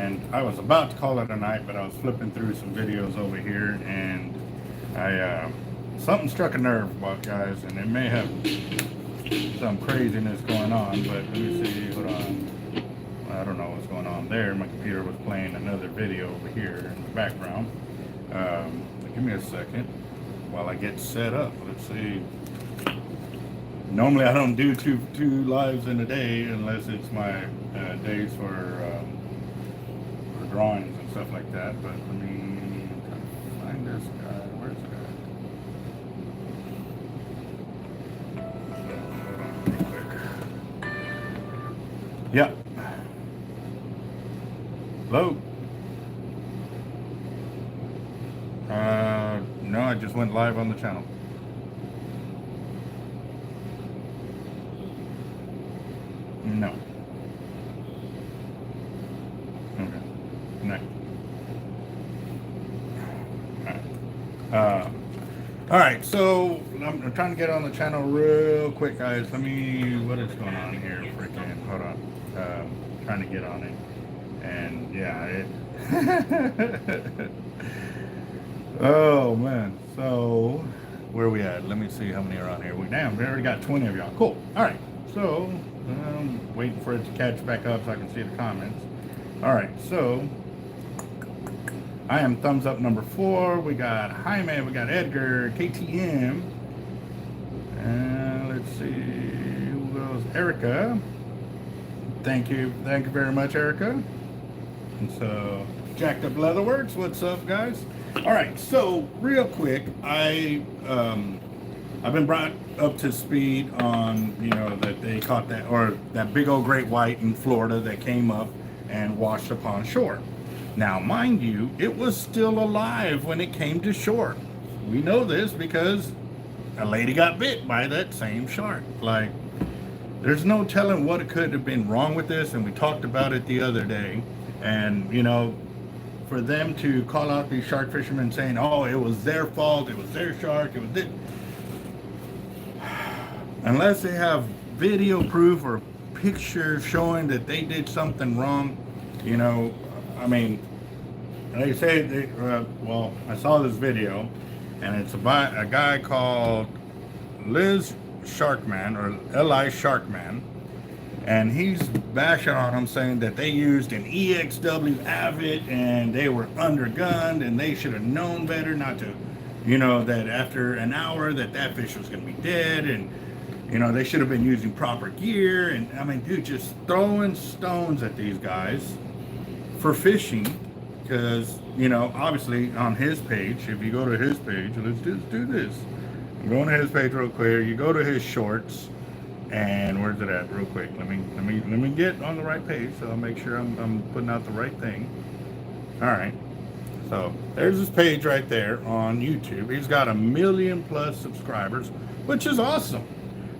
and I was about to call it a night, but I was flipping through some videos over here, and I something struck a nerve, guys, and it may have some craziness going on, but let me see. Hold on. I don't know what's going on there. My computer was playing another video over here in the background. Give me a second while I get set up. Let's see. Normally I don't do two lives in a day unless it's my days for drawings and stuff like that. But let me find this guy. Where's the guy? Yeah. Hello. No, I just went live on the channel. No. Okay. No. All right. So I'm trying to get on the channel real quick, guys. What is going on here? Freaking, hold on. Trying to get on it. And yeah, oh man. So where are we at? Let me see how many are on here. We already got 20 of y'all. Cool. All right. So I'm waiting for it to catch back up so I can see the comments. All right. So I am thumbs up number 4. We got Jaime. We got Edgar. KTM. And let's see who goes. Erica. Thank you very much, Erica. And so Jacked Up Leatherworks, what's up, guys? All right, so real quick, I've been brought up to speed on, you know, that they caught that big old great white in Florida that came up and washed upon shore. Now, mind you, it was still alive when it came to shore. We know this because a lady got bit by that same shark. Like, there's no telling what could have been wrong with this, and we talked about it the other day. And, you know, for them to call out these shark fishermen saying, oh, it was their fault, it was their shark, it was this. Unless they have video proof or pictures showing that they did something wrong, you know, I mean, they say, well, I saw this video, and it's about a guy called Liz Sharkman, or L.I. Sharkman, and he's bashing on them, saying that they used an EXW Avet and they were undergunned and they should have known better not to, you know, that after an hour that fish was going to be dead, and, you know, they should have been using proper gear. And I mean, dude, just throwing stones at these guys for fishing, because, you know, obviously on his page, if you go to his page, let's just do this. I'm going to his page real quick. You go to his shorts. And where's it at? Real quick. Let me get on the right page, so I'll make sure I'm putting out the right thing. All right. So there's his page right there on YouTube. He's got 1 million+ subscribers, which is awesome.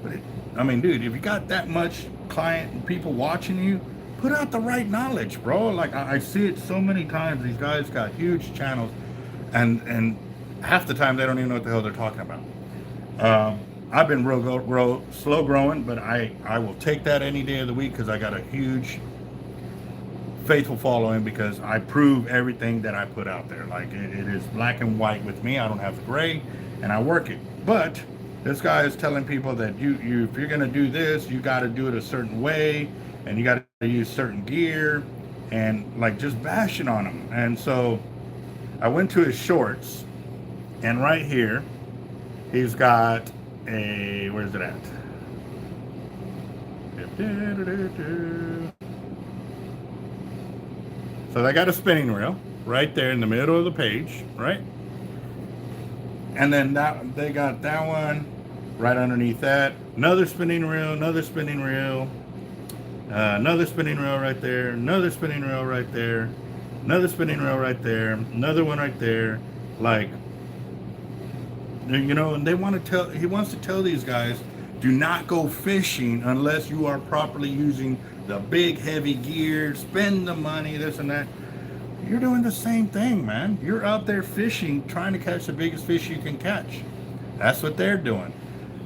But I mean, dude, if you got that much client and people watching you, put out the right knowledge, bro. Like I see it so many times. These guys got huge channels, and half the time they don't even know what the hell they're talking about. I've been slow growing, but I will take that any day of the week, because I got a huge faithful following, because I prove everything that I put out there. Like it is black and white with me. I don't have the gray, and I work it. But this guy is telling people that you if you're gonna do this, you got to do it a certain way, and you got to use certain gear, and like just bashing on him. And so I went to his shorts, and right here he's got where's it at? So they got a spinning reel right there in the middle of the page, right? And then they got that one right underneath that. Another spinning reel, another spinning reel, another spinning reel right there, another spinning reel right there, another spinning reel right there, another one right there. Like, you know, and he wants to tell these guys, do not go fishing unless you are properly using the big heavy gear, spend the money, this and that. You're doing the same thing, man. You're out there fishing, trying to catch the biggest fish you can catch. That's what they're doing.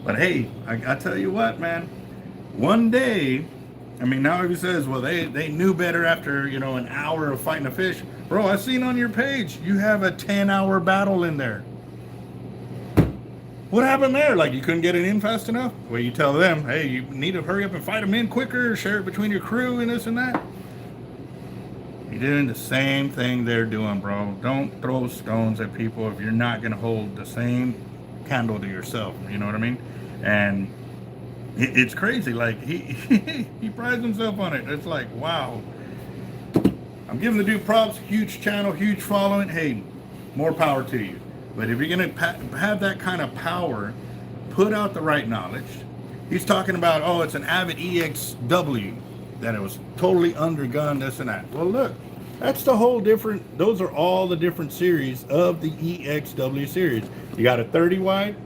But hey, I tell you what, man, one day I mean, now he says, well, they knew better after, you know, an hour of fighting a fish. Bro, I seen on your page, you have a 10-hour battle in there. What happened there? Like, you couldn't get it in fast enough? Well, you tell them, hey, you need to hurry up and fight them in quicker, share it between your crew and this and that. You're doing the same thing they're doing, bro. Don't throw stones at people if you're not going to hold the same candle to yourself. You know what I mean? And it's crazy. Like, he prides himself on it. It's like, wow. I'm giving the dude props. Huge channel, huge following. Hey, more power to you. But if you're going to have that kind of power, put out the right knowledge. He's talking about, oh, it's an Avet EXW, that it was totally undergunned, this and that. Well, look, that's the whole different, those are all the different series of the EXW series. You got a 30 wide,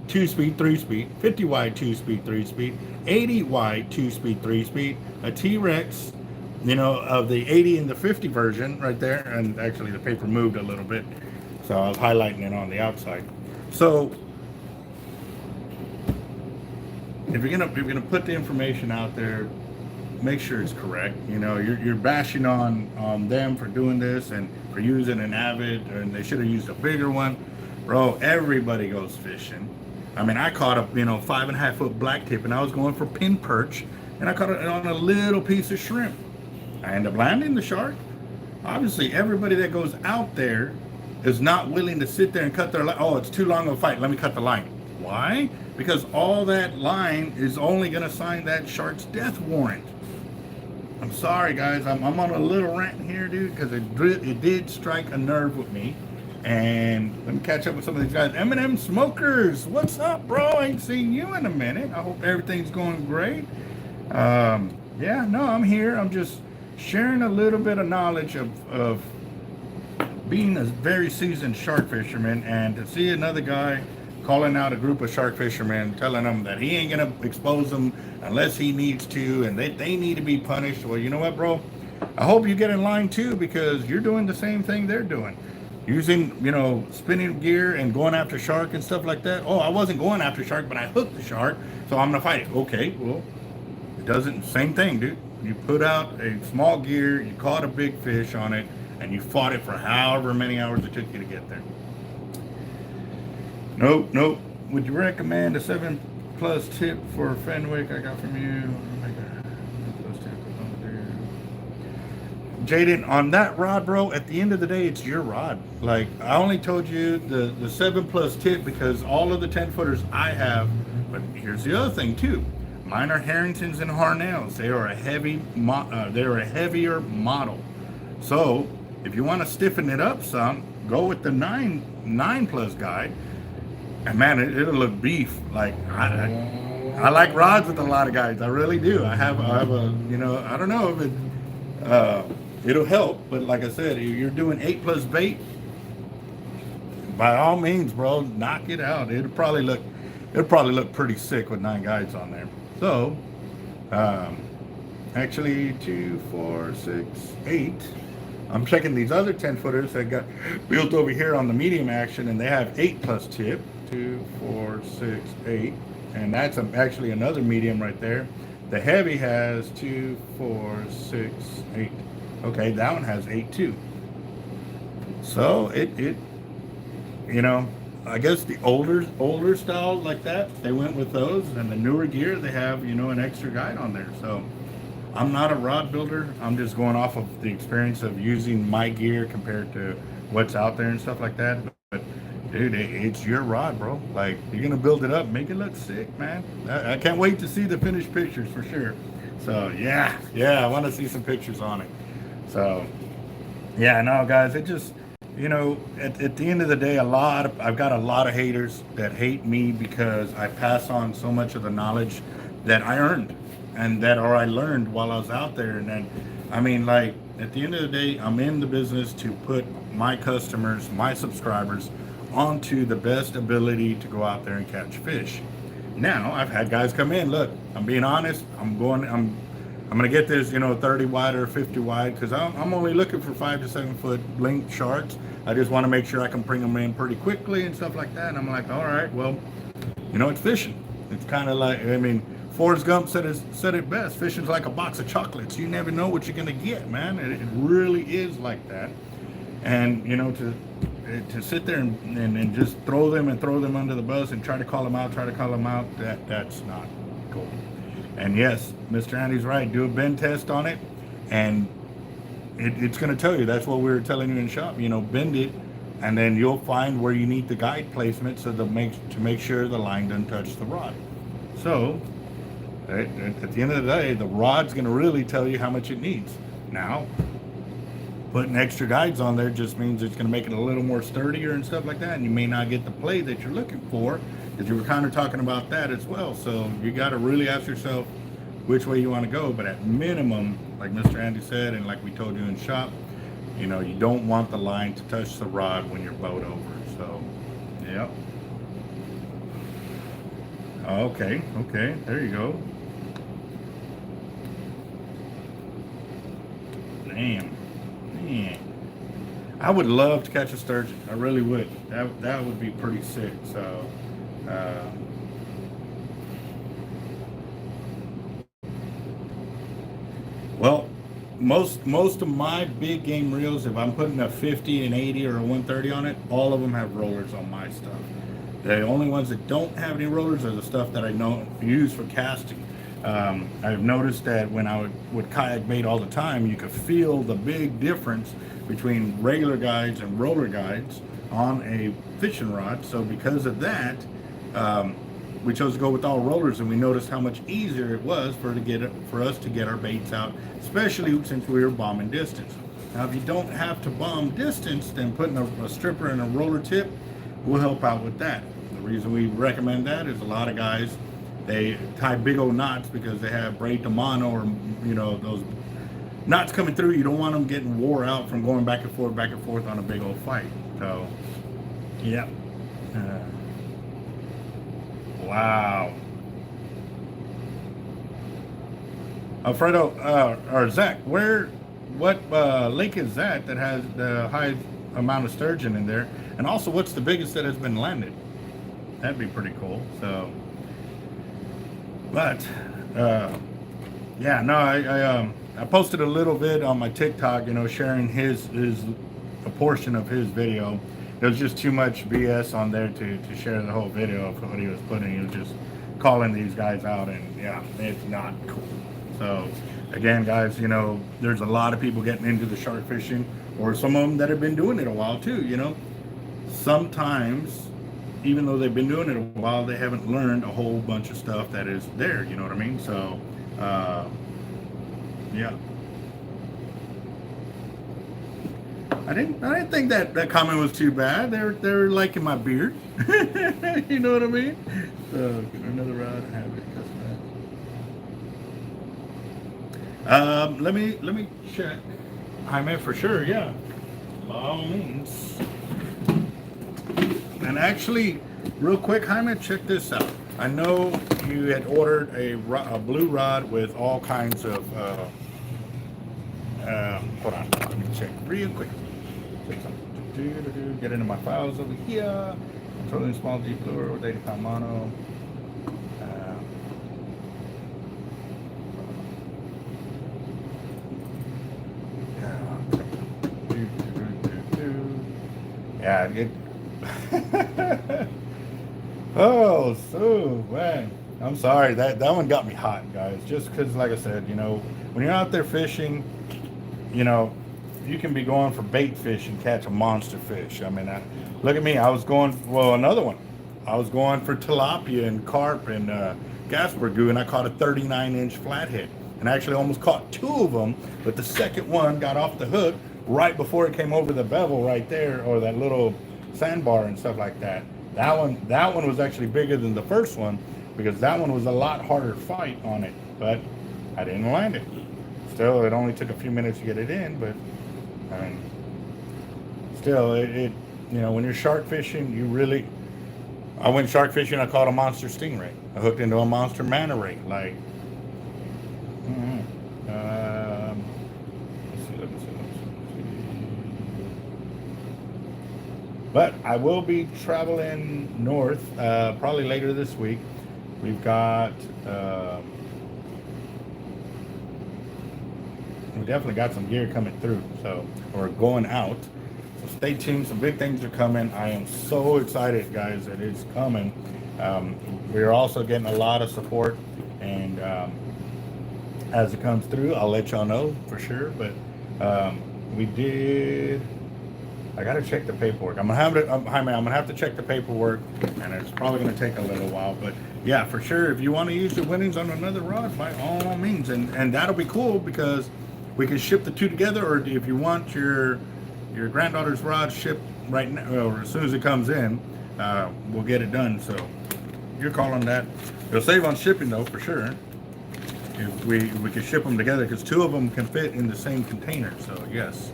2-speed, 3-speed, 50 wide, 2-speed, 3-speed, 80 wide, 2-speed, 3-speed, a T-Rex, you know, of the 80 and the 50 version right there. And actually the paper moved a little bit, so I was highlighting it on the outside. So if you're gonna put the information out there, make sure it's correct. You know, you're bashing on them for doing this and for using an Avet, and they should have used a bigger one. Bro, everybody goes fishing. I mean, I caught a, you know, 5.5 foot black tip, and I was going for pin perch, and I caught it on a little piece of shrimp. I ended up landing the shark. Obviously, everybody that goes out there is not willing to sit there and cut their line. Oh, it's too long of a fight, let me cut the line. Why? Because all that line is only gonna sign that shark's death warrant. I'm sorry, guys. I'm on a little rant here, dude, because it did strike a nerve with me. And let me catch up with some of these guys. M&M Smokers, what's up, bro? I ain't seen you in a minute. I hope everything's going great. Yeah, no, I'm here. I'm just sharing a little bit of knowledge of being a very seasoned shark fisherman, and to see another guy calling out a group of shark fishermen, telling them that he ain't gonna expose them unless he needs to, and they need to be punished. Well, you know what, bro? I hope you get in line too, because you're doing the same thing they're doing. Using, you know, spinning gear and going after shark and stuff like that. Oh, I wasn't going after shark, but I hooked the shark, so I'm gonna fight it. Okay, well, it doesn't, same thing, dude. You put out a small gear, you caught a big fish on it, and you fought it for however many hours it took you to get there. Nope. Would you recommend a 7+ tip for Fenwick I got from you? Jaden, on that rod, bro, at the end of the day, it's your rod. Like, I only told you the 7+ tip because all of the 10-footers I have, but here's the other thing too. Mine are Harringtons and Hernandez. They are a heavier model. So if you want to stiffen it up some, go with the 9+ guide. And man, it'll look beef. Like, I like rods with a lot of guys. I really do. I have a, you know, I don't know if it'll help, but like I said, if you're doing 8+ bait, by all means, bro, knock it out. It'll probably look pretty sick with 9 guides on there. So, actually 2, 4, 6, 8. I'm checking these other 10-footers that got built over here on the medium action, and they have 8+ tip. 2, 4, 6, 8, and that's actually another medium right there. The heavy has 2, 4, 6, 8. Okay, that one has 8 too. So it you know, I guess the older style like that, they went with those, and the newer gear, they have, you know, an extra guide on there. So I'm not a rod builder. I'm just going off of the experience of using my gear compared to what's out there and stuff like that. But dude, it's your rod, bro. Like, you're gonna build it up, make it look sick, man. I can't wait to see the finished pictures for sure. So yeah, I want to see some pictures on it. So yeah, no, guys, it just, you know, at the end of the day, I've got a lot of haters that hate me because I pass on so much of the knowledge that I earned and I learned while I was out there. And then, I mean, like, at the end of the day, I'm in the business to put my customers, my subscribers, onto the best ability to go out there and catch fish. Now, I've had guys come in, look, I'm being honest, I'm gonna get this, you know, 30 wide or 50 wide, because I'm only looking for 5 to 7 foot length sharks. I just want to make sure I can bring them in pretty quickly and stuff like that. And I'm like, all right, well, you know, it's fishing. It's kind of like, I mean, Forrest Gump said it best. Fishing's like a box of chocolates. You never know what you're gonna get, man. It really is like that. And you know, to sit there and just throw them under the bus and try to call them out, that's not cool. And yes, Mr. Andy's right. Do a bend test on it, and it's going to tell you. That's what we were telling you in shop. You know, bend it, and then you'll find where you need the guide placement so to make sure the line doesn't touch the rod. So at the end of the day, the rod's going to really tell you how much it needs. Now, putting extra guides on there just means it's going to make it a little more sturdier and stuff like that, and you may not get the play that you're looking for, because you were kind of talking about that as well. So you got to really ask yourself which way you want to go. But at minimum, like Mr. Andy said, and like we told you in shop, you know, you don't want the line to touch the rod when you're bowed over. So, yep. Okay, there you go. Damn. Man. I would love to catch a sturgeon. I really would. That would be pretty sick. So, well, most of my big game reels, if I'm putting a 50, an 80, or a 130 on it, all of them have rollers on my stuff. The only ones that don't have any rollers are the stuff that I use for casting. I've noticed that when I would kayak bait all the time, you could feel the big difference between regular guides and roller guides on a fishing rod. So because of that, we chose to go with all rollers, and we noticed how much easier it was for us to get our baits out, especially since we were bombing distance. Now, if you don't have to bomb distance, then putting a stripper and a roller tip will help out with that. The reason we recommend that is a lot of guys, they tie big old knots because they have braid to mono, or you know, those knots coming through. You don't want them getting wore out from going back and forth on a big old fight. So, yeah. Wow. Alfredo, or Zach, what lake is that has the highest amount of sturgeon in there? And also, what's the biggest that has been landed? That'd be pretty cool. So, but, yeah, no, I posted a little vid on my TikTok, you know, sharing a portion of his video. There was just too much BS on there to share the whole video of what he was putting. He was just calling these guys out, and yeah, it's not cool. So again, guys, you know, there's a lot of people getting into the shark fishing, or some of them that have been doing it a while too, you know. Sometimes, even though they've been doing it a while, they haven't learned a whole bunch of stuff that is there, you know what I mean? So, yeah. I didn't think that comment was too bad. They're liking my beard. You know what I mean? So, another rod, have it. Let me check. I meant for sure, yeah. By all means. And actually, real quick, Jaime, check this out. I know you had ordered a blue rod with all kinds of, hold on, let me check real quick. Get into my files over here. Controlling small deep lure with 80-pound mono. Yeah, oh, so man, I'm sorry, that one got me hot, guys. Just because, like I said, you know, when you're out there fishing, you know, you can be going for bait fish and catch a monster fish. I mean, look at me. I was going, well, another one. I was going for tilapia and carp and gaspergoo, and I caught a 39-inch flathead, and I actually almost caught two of them, but the second one got off the hook right before it came over the bevel right there, or that little sandbar and stuff like that. That one was actually bigger than the first one, because that one was a lot harder fight on it, but I didn't land it. Still, it only took a few minutes to get it in, but I mean, still, it you know, when you're shark fishing, I went shark fishing, I caught a monster stingray. I hooked into a monster manta ray, like, let's see. But I will be traveling north, probably later this week. We've got, we definitely got some gear coming through, so, or going out. So stay tuned. Some big things are coming. I am so excited, guys, that it's coming. We're also getting a lot of support, and as it comes through, I'll let y'all know for sure. But we did. I gotta check the paperwork. I'm gonna have to check the paperwork, and it's probably gonna take a little while. But yeah, for sure, if you want to use your winnings on another rod, by all means, and that'll be cool because we can ship the two together. Or if you want your granddaughter's rod shipped right now, or as soon as it comes in, we'll get it done. So your call on that. It'll save on shipping though, for sure. If we can ship them together, because two of them can fit in the same container. So yes.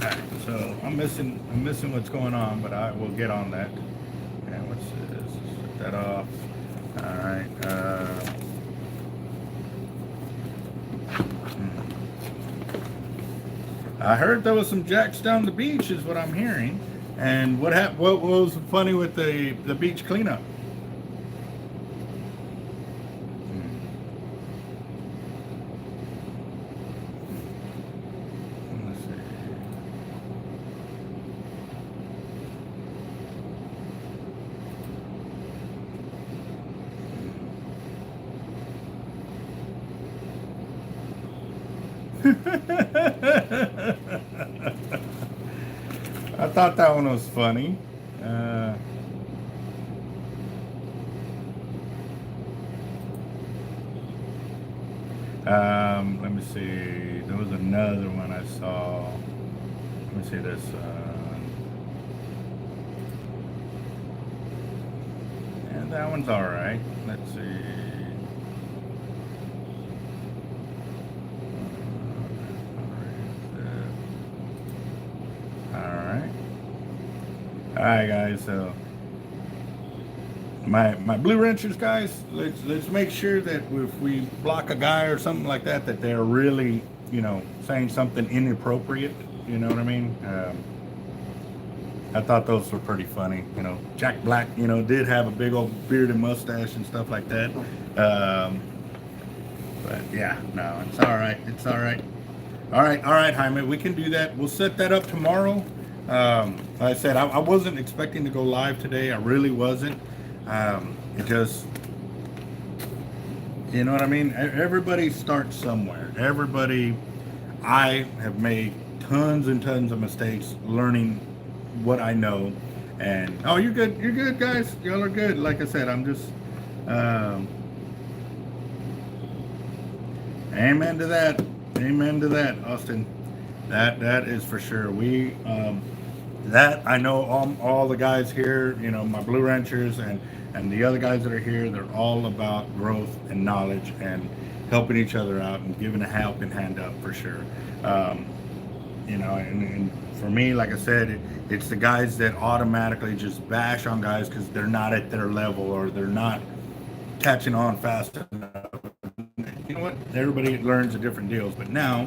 All right, so I'm missing what's going on, but I will get on that. And what's this? Set that off. All right. I heard there was some jacks down the beach, is what I'm hearing. And what was funny with the beach cleanup? I thought that one was funny. Let me see. There was another one I saw. Let me see this. And that one's all right. Let's see. Alright guys, so my blue wrenchers, guys, let's make sure that if we block a guy or something like that, that they're really, you know, saying something inappropriate, you know what I mean? I thought those were pretty funny. You know, Jack Black, you know, did have a big old beard and mustache and stuff like that. But yeah, no, it's all right. It's all right. All right, Jaime, we can do that. We'll set that up tomorrow. Like I said, I wasn't expecting to go live today. I really wasn't. It just, you know what I mean? Everybody starts somewhere. I have made tons and tons of mistakes learning what I know. And, oh, you're good, guys. Y'all are good. Like I said, I'm just, amen to that. Amen to that, Austin. That is for sure. That I know all the guys here, you know, my blue ranchers and the other guys that are here, they're all about growth and knowledge and helping each other out and giving a helping hand up for sure. You know, and for me, like I said, it's the guys that automatically just bash on guys because they're not at their level or they're not catching on fast enough. You know what? Everybody learns the different deals, but now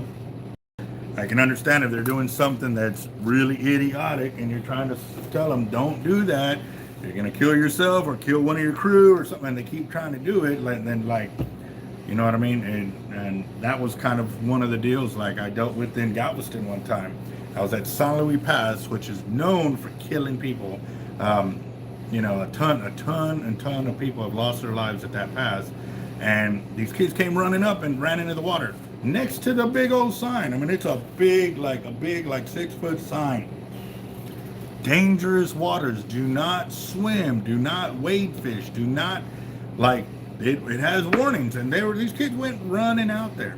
I can understand if they're doing something that's really idiotic and you're trying to tell them, don't do that. You're going to kill yourself or kill one of your crew or something. And they keep trying to do it. And then, like, you know what I mean? And that was kind of one of the deals like I dealt with in Galveston one time. I was at San Luis Pass, which is known for killing people. You know, a ton of people have lost their lives at that pass. And these kids came running up and ran into the water next to the big old sign. I mean, it's a big like 6-foot sign. Dangerous waters. Do not swim. Do not wade fish. Do not, like, it has warnings. And these kids went running out there.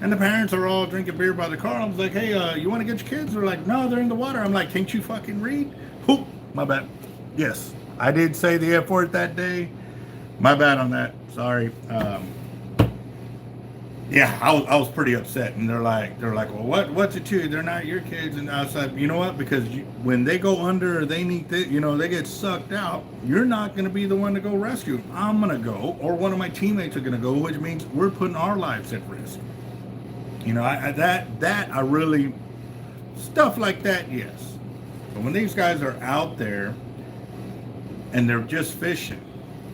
And the parents are all drinking beer by the car. I was like, hey, you want to get your kids? They're like, no, they're in the water. I'm like, can't you fucking read? Whoop, my bad. Yes, I did say the F word that day. My bad on that. Sorry. Yeah, I was pretty upset, and they're like, well, what's it to you? They're not your kids, and I was like, you know what? Because when they go under, or they need, they get sucked out. You're not going to be the one to go rescue them. I'm going to go, or one of my teammates are going to go, which means we're putting our lives at risk. You know, I really, stuff like that, yes. But when these guys are out there, and they're just fishing.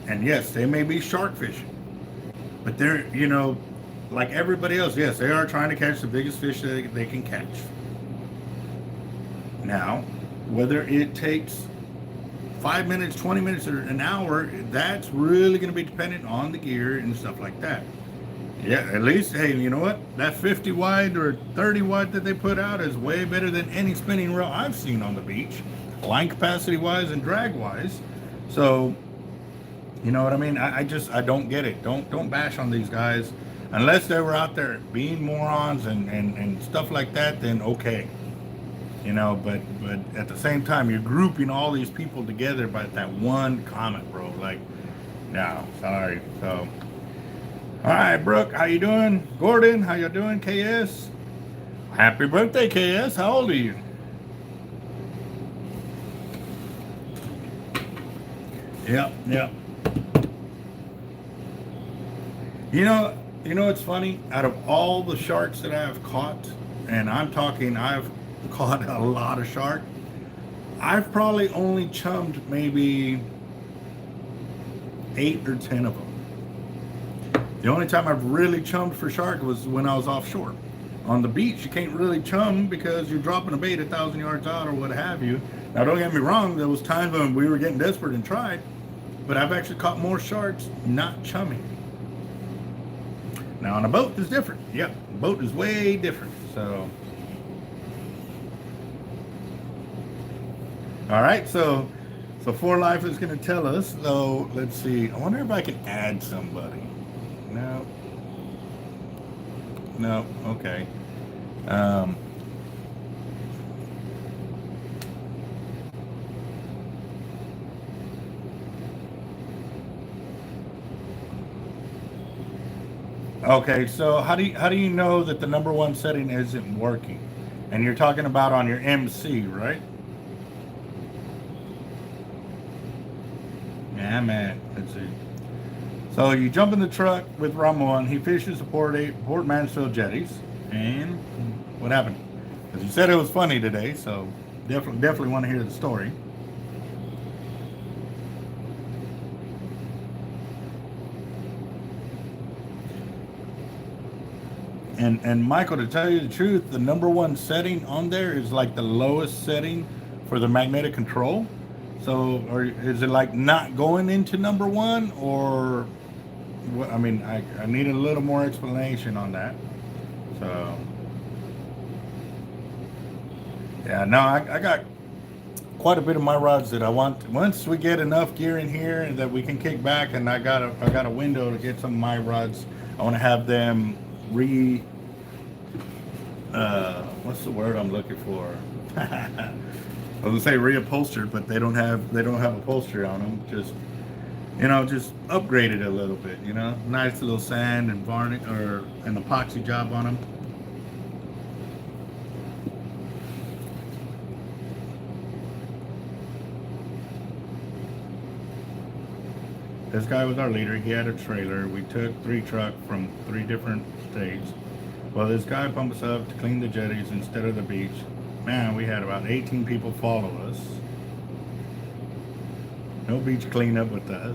And yes, they may be shark fishing, but they're, you know, like everybody else, yes, they are trying to catch the biggest fish that they can catch. Now, whether it takes 5 minutes, 20 minutes, or an hour, that's really going to be dependent on the gear and stuff like that. Yeah, at least, hey, you know what? That 50 wide or 30 wide that they put out is way better than any spinning reel I've seen on the beach, line capacity wise and drag wise. So, you know what I mean? I don't get it. Don't bash on these guys. Unless they were out there being morons and stuff like that, then okay. You know, but at the same time, you're grouping all these people together by that one comment, bro. Like, no, sorry. So, all right, Brooke, how you doing? Gordon, how you doing? KS, happy birthday, KS. How old are you? Yep. You know, it's funny. Out of all the sharks that I've caught, and I'm talking, I've caught a lot of shark, I've probably only chummed maybe 8 or 10 of them. The only time I've really chummed for shark was when I was offshore. On the beach, you can't really chum because you're dropping a bait 1,000 yards out or what have you. Now, don't get me wrong, there was times when we were getting desperate and tried, but I've actually caught more sharks not chumming. Now, on a boat, it's different. Yep, boat is way different. So, all right, so 4Life is going to tell us, though. Let's see. I wonder if I can add somebody. No, okay. Okay, so how do you know that the number one setting isn't working? And you're talking about on your MC, right? Yeah, man. Let's see. So you jump in the truck with Ramon. He fishes the Port Mansfield jetties. And what happened? Because he said it was funny today, so definitely want to hear the story. And Michael, to tell you the truth, the number one setting on there is like the lowest setting for the magnetic control. So, or is it like not going into number one, or I mean, I need a little more explanation on that. So, yeah, no, I got quite a bit of my rods that I want. Once we get enough gear in here that we can kick back, and I got a window to get some of my rods. I want to have them what's the word I'm looking for? I was gonna say reupholstered, but they don't have upholstery on them. Just, you know, just upgrade it a little bit. You know, nice little sand and varnish or an epoxy job on them. This guy was our leader. He had a trailer. We took 3 trucks from 3 different states. Well, this guy pumped us up to clean the jetties instead of the beach. Man, we had about 18 people follow us. No beach cleanup with us.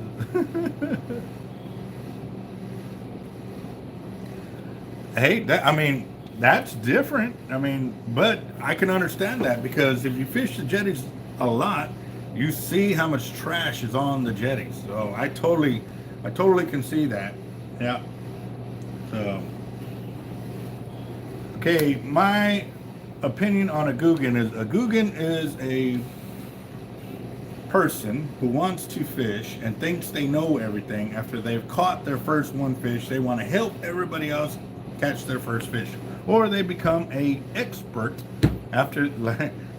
Hey, I mean, that's different. I mean, but I can understand that, because if you fish the jetties a lot, you see how much trash is on the jetties. So I totally can see that. Yeah. So, okay, my opinion on a Googan is a person who wants to fish and thinks they know everything. After they've caught their first one fish, they want to help everybody else catch their first fish, or they become a expert after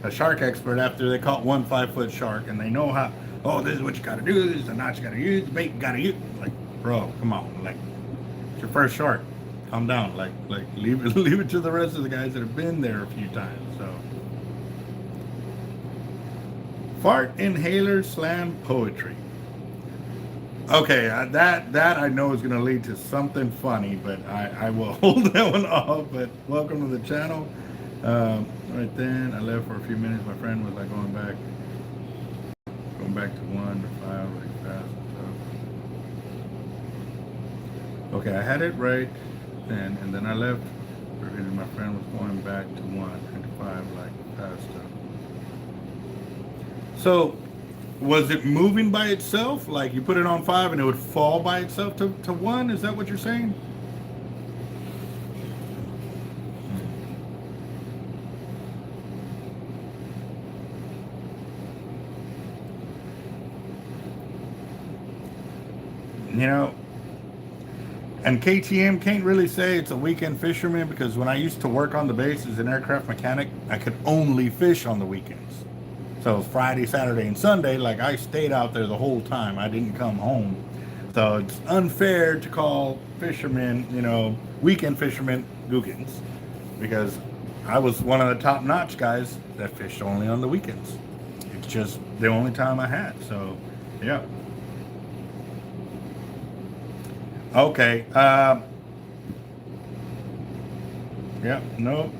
a shark expert after they caught one 5-foot shark, and they know how, oh, this is what you got to do, this is the knot you got to use, the bait you got to use. Like, bro, come on, like, it's your first shark. Calm down, like leave it to the rest of the guys that have been there a few times. So, fart inhaler slam poetry. Okay, that I know is going to lead to something funny, but I will hold that one off. But welcome to the channel. Right then, I left for a few minutes. My friend was like going back to 1 to 5 really fast. So. Okay, I had it right then, and then I left. And my friend was going back to 1 and 5 like fast. So, was it moving by itself? Like you put it on 5 and it would fall by itself to 1? Is that what you're saying? You know, and KTM can't really say it's a weekend fisherman, because when I used to work on the base as an aircraft mechanic, I could only fish on the weekends. So it was Friday, Saturday, and Sunday. Like I stayed out there the whole time. I didn't come home. So it's unfair to call fishermen, you know, weekend fishermen gookins, because I was one of the top-notch guys that fished only on the weekends. It's just the only time I had. So, yeah. Okay. Yeah. No.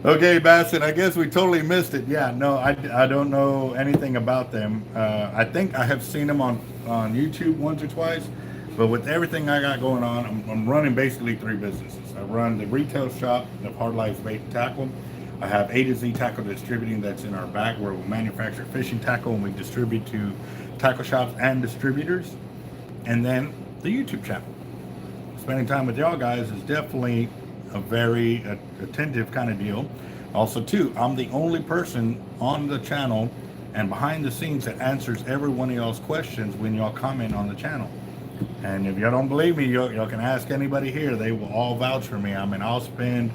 Okay, Bassett. I guess we totally missed it. Yeah. No. I don't know anything about them. I think I have seen them on YouTube once or twice, but with everything I got going on, I'm running basically 3 businesses. I run the retail shop of Hard Life Bait and Tackle. I have A to Z Tackle Distributing that's in our bag, where we manufacture fishing tackle and we distribute to tackle shops and distributors. And then the YouTube channel. Spending time with y'all guys is definitely a very attentive kind of deal. Also too, I'm the only person on the channel and behind the scenes that answers every one of y'all's questions when y'all comment on the channel. And if y'all don't believe me, y'all can ask anybody here. They will all vouch for me. I mean, I'll spend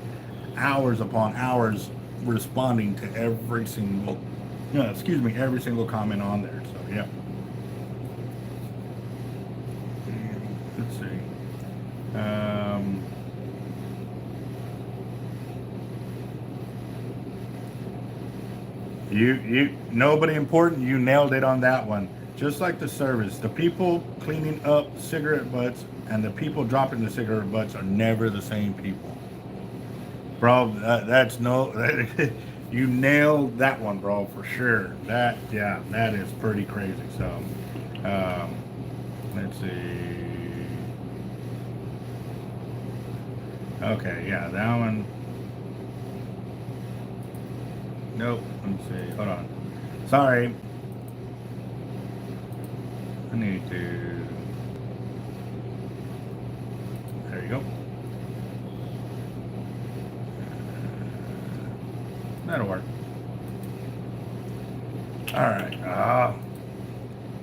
hours upon hours responding to every single, every single comment on there. So yeah. Let's see. Nobody important. You nailed it on that one. Just like the service, the people cleaning up cigarette butts and the people dropping the cigarette butts are never the same people. Bro, that's no. You nailed that one, bro, for sure. That is pretty crazy. So, let's see. Okay, yeah, that one. Nope. Let me see. Hold on. Sorry. I need to. There you go. That'll work. All right.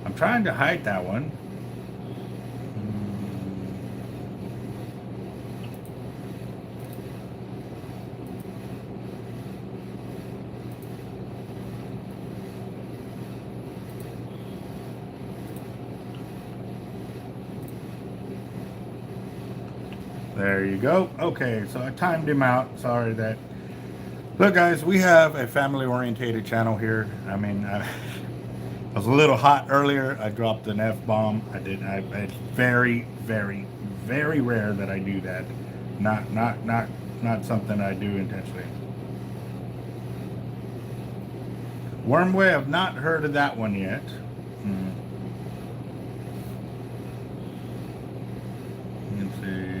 I'm trying to hide that one. There you go. Okay, so I timed him out. Sorry that. Look, guys, we have a family-orientated channel here. I mean, I was a little hot earlier. I dropped an F-bomb. It's very, very, very rare that I do that. Not something I do intentionally. Wormway, I've not heard of that one yet. Let's see.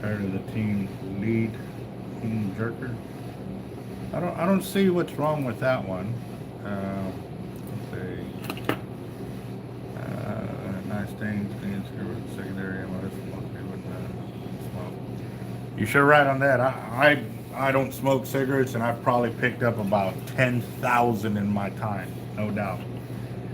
Heard of the team lead, team jerker. I don't see what's wrong with that one. Let's see. Nice things with secondary ammo. You sure right on that. I don't smoke cigarettes, and I've probably picked up about 10,000 in my time, no doubt.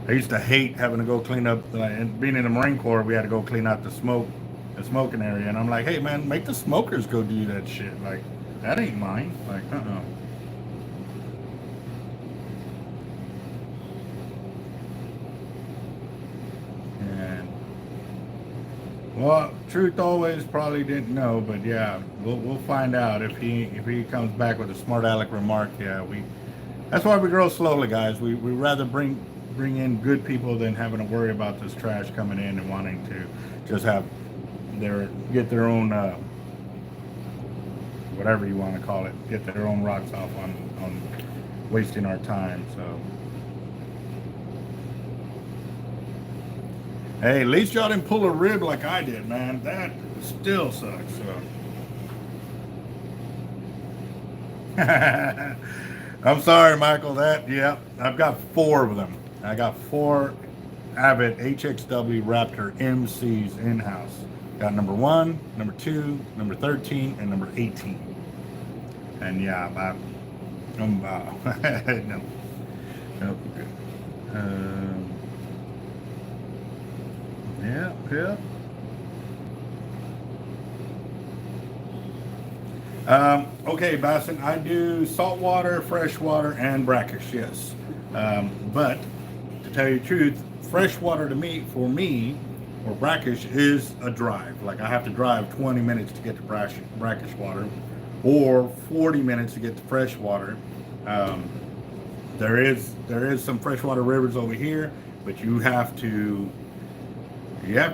I used to hate having to go clean up, and being in the Marine Corps, we had to go clean out the smoking area, and I'm like, hey man, make the smokers go do that shit. Like, that ain't mine. Like, And well, truth always probably didn't know, but yeah, we'll find out if he comes back with a smart aleck remark. Yeah, that's why we grow slowly, guys. We rather bring in good people than having to worry about this trash coming in and wanting to just have get their own whatever you want to call it, get their own rocks off on wasting our time. So hey, at least y'all didn't pull a rib like I did, man. That still sucks. So I'm sorry, Michael. Yeah, I've got 4 of them. I got 4 Avet HXW Raptor MCs in-house. Got number 1, number 2, number 13, and number 18. And yeah, no, good. Yeah. Okay, Bassin, I do saltwater, freshwater, and brackish, yes. But to tell you the truth, freshwater for me, or brackish, is a drive. Like I have to drive 20 minutes to get to brackish water, or 40 minutes to get to freshwater. There is some freshwater rivers over here, but you have to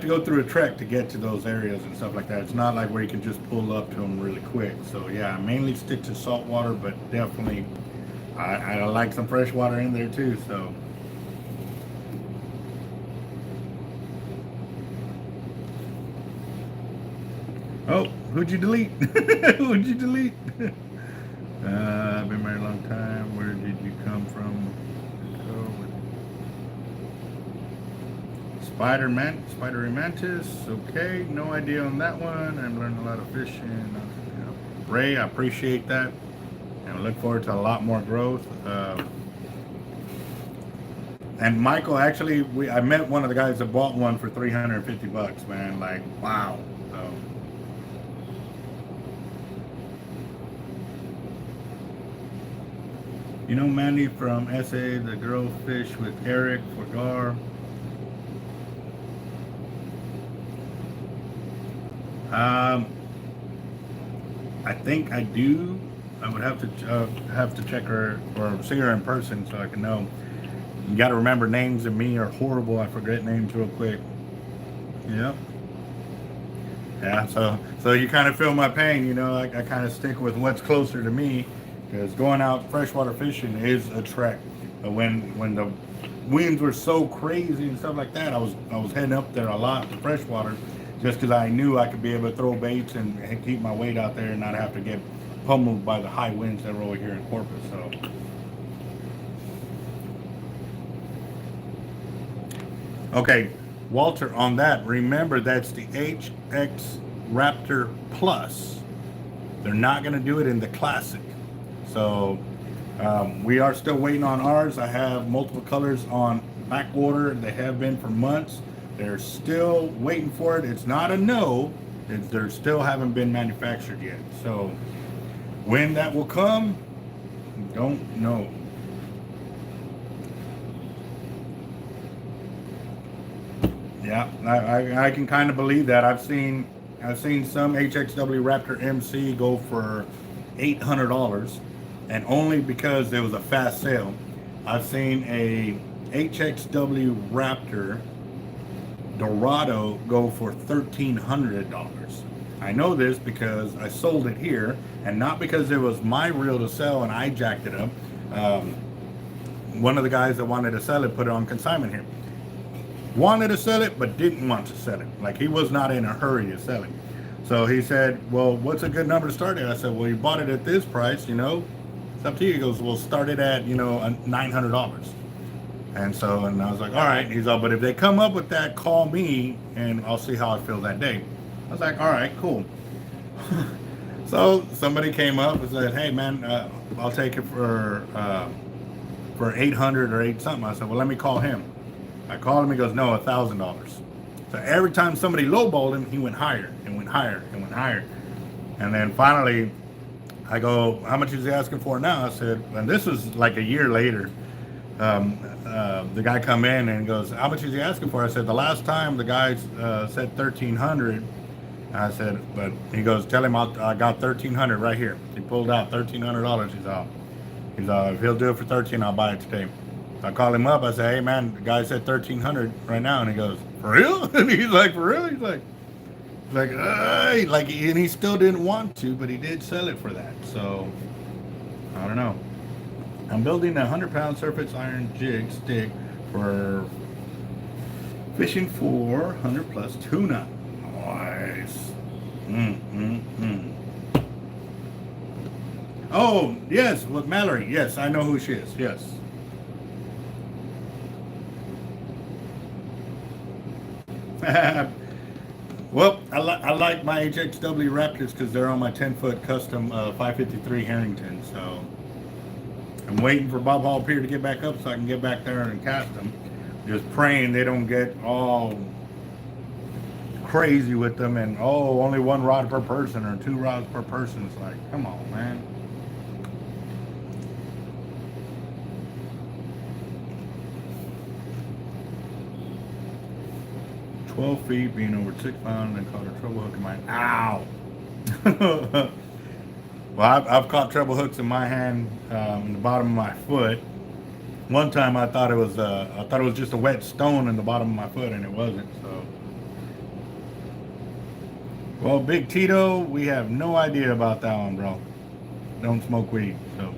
go through a trek to get to those areas and stuff like that. It's not like where you can just pull up to them really quick. So yeah, I mainly stick to saltwater, but definitely I like some freshwater in there too. So oh, who'd you delete? Who'd you delete? I've been married a long time. Where did you come from? Spider mantis. Okay, no idea on that one. I'm learning a lot of fishing. Ray, I appreciate that, and I look forward to a lot more growth. And Michael, actually, I met one of the guys that bought one for $350, man. Like, wow. So. You know Mandy from SA, the girl fish with Eric for Gar. I think I do. I would have to check her or see her in person so I can know. You got to remember, names and me are horrible. I forget names real quick. Yep. Yeah. So you kind of feel my pain. You know, I kind of stick with what's closer to me, because going out freshwater fishing is a trek. When the winds were so crazy and stuff like that, I was heading up there a lot to freshwater, just because I knew I could be able to throw baits and keep my weight out there and not have to get pummeled by the high winds that are over here in Corpus. So, okay, Walter, on that, remember that's the HX Raptor Plus. They're not going to do it in the Classic. So we are still waiting on ours. I have multiple colors on backwater. They have been for months. They're still waiting for it. It's not a no. They still haven't been manufactured yet. So when that will come, don't know. Yeah, I can kind of believe that. I've seen some HXW Raptor MC go for $800, and only because there was a fast sale. I've seen a HXW Raptor Dorado go for $1,300. I know this because I sold it here, and not because it was my reel to sell and I jacked it up. One of the guys that wanted to sell it put it on consignment here. Wanted to sell it, but didn't want to sell it. Like, he was not in a hurry to sell it. So he said, well, what's a good number to start at? I said, well, you bought it at this price, you know, it's up to you. He goes, well, start it at, you know, $900. And I was like, all right. He's all, but if they come up with that, call me and I'll see how I feel that day. I was like, all right, cool. So somebody came up and said, hey man, I'll take it for 800 or 8 something. I said, well, let me call him. I called him, he goes, no, $1,000. So every time somebody lowballed him, he went higher and went higher and went higher. And then finally I go, how much is he asking for now? I said, and this was like a year later. The guy come in and goes, how much is he asking for? I said, the last time the guy said 1,300. I said, but he goes, tell him I got 1,300 right here. He pulled out $1,300. He's all, if he'll do it for 13, I'll buy it today. So I called him up. I said, hey man, the guy said 1,300 right now. And he goes, for real? And he's like, for real? He's like, Like, like, and he still didn't want to, but he did sell it for that. So I don't know. I'm building a 100-pound surface iron jig stick for fishing for 100 plus tuna. Nice. Oh, yes, with Mallory. Yes, I know who she is. Yes. Well, I like my HXW Raptors because they're on my 10-foot custom 553 Harrington. So I'm waiting for Bob Hall Pier to get back up so I can get back there and cast them. Just praying they don't get all crazy with them and, oh, only one rod per person or two rods per person. It's like, come on, man. 12 feet, being over 6 pounds, and caught a treble hook in my. Ow! Well, I've caught treble hooks in my hand, in the bottom of my foot. One time I thought it was just a wet stone in the bottom of my foot, and it wasn't. So, well, Big Tito, we have no idea about that one, bro. Don't smoke weed, so.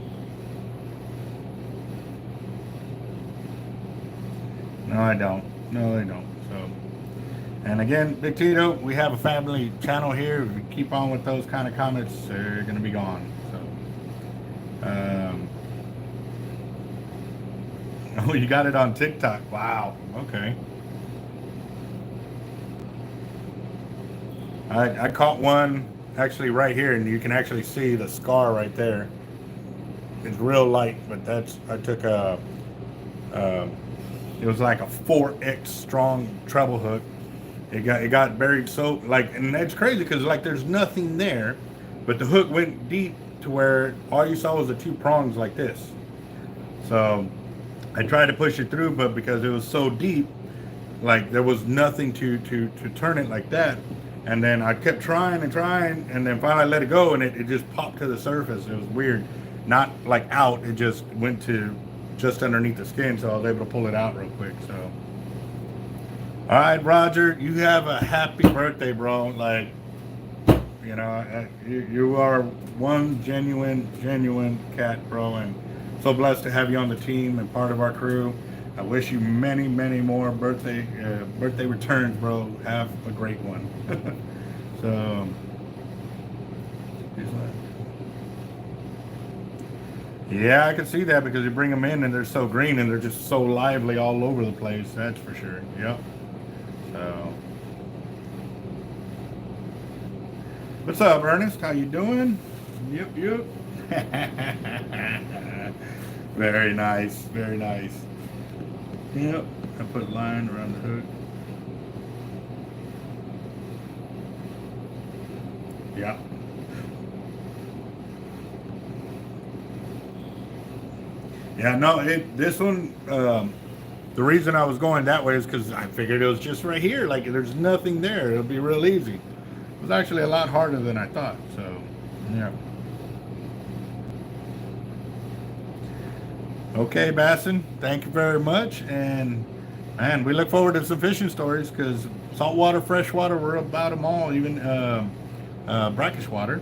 No, I don't. No, I don't. So, and again, Big Tito, we have a family channel here. If we keep on with those kind of comments, they're gonna be gone. So, oh, you got it on TikTok. Wow. Okay. I caught one actually right here, and you can actually see the scar right there. It's real light, but I took uh, it was like a 4X strong treble hook. It got buried so like, and that's crazy because like there's nothing there, but the hook went deep to where all you saw was the two prongs like this. So I tried to push it through, but because it was so deep, like there was nothing to turn it like that. And then I kept trying and trying, and then finally I let it go, and it just popped to the surface. It was weird, not like out. It just went to just underneath the skin, so I was able to pull it out real quick. So, all right, Roger, you have a happy birthday, bro. Like, you know, you are one genuine cat, bro, and so blessed to have you on the team and part of our crew. I wish you many more birthday returns, bro. Have a great one. So, yeah, I can see that because you bring them in and they're so green and they're just so lively all over the place. That's for sure. Yep. So, what's up, Ernest? How you doing? Yep. Very nice. Very nice. Yep. I put line around the hook. Yeah. Yeah, no, this one, the reason I was going that way is because I figured it was just right here. Like, there's nothing there. It'll be real easy. It was actually a lot harder than I thought. So, yeah. Okay, Basson, thank you very much. And, man, we look forward to some fishing stories because saltwater, freshwater, we're about them all, even brackish water.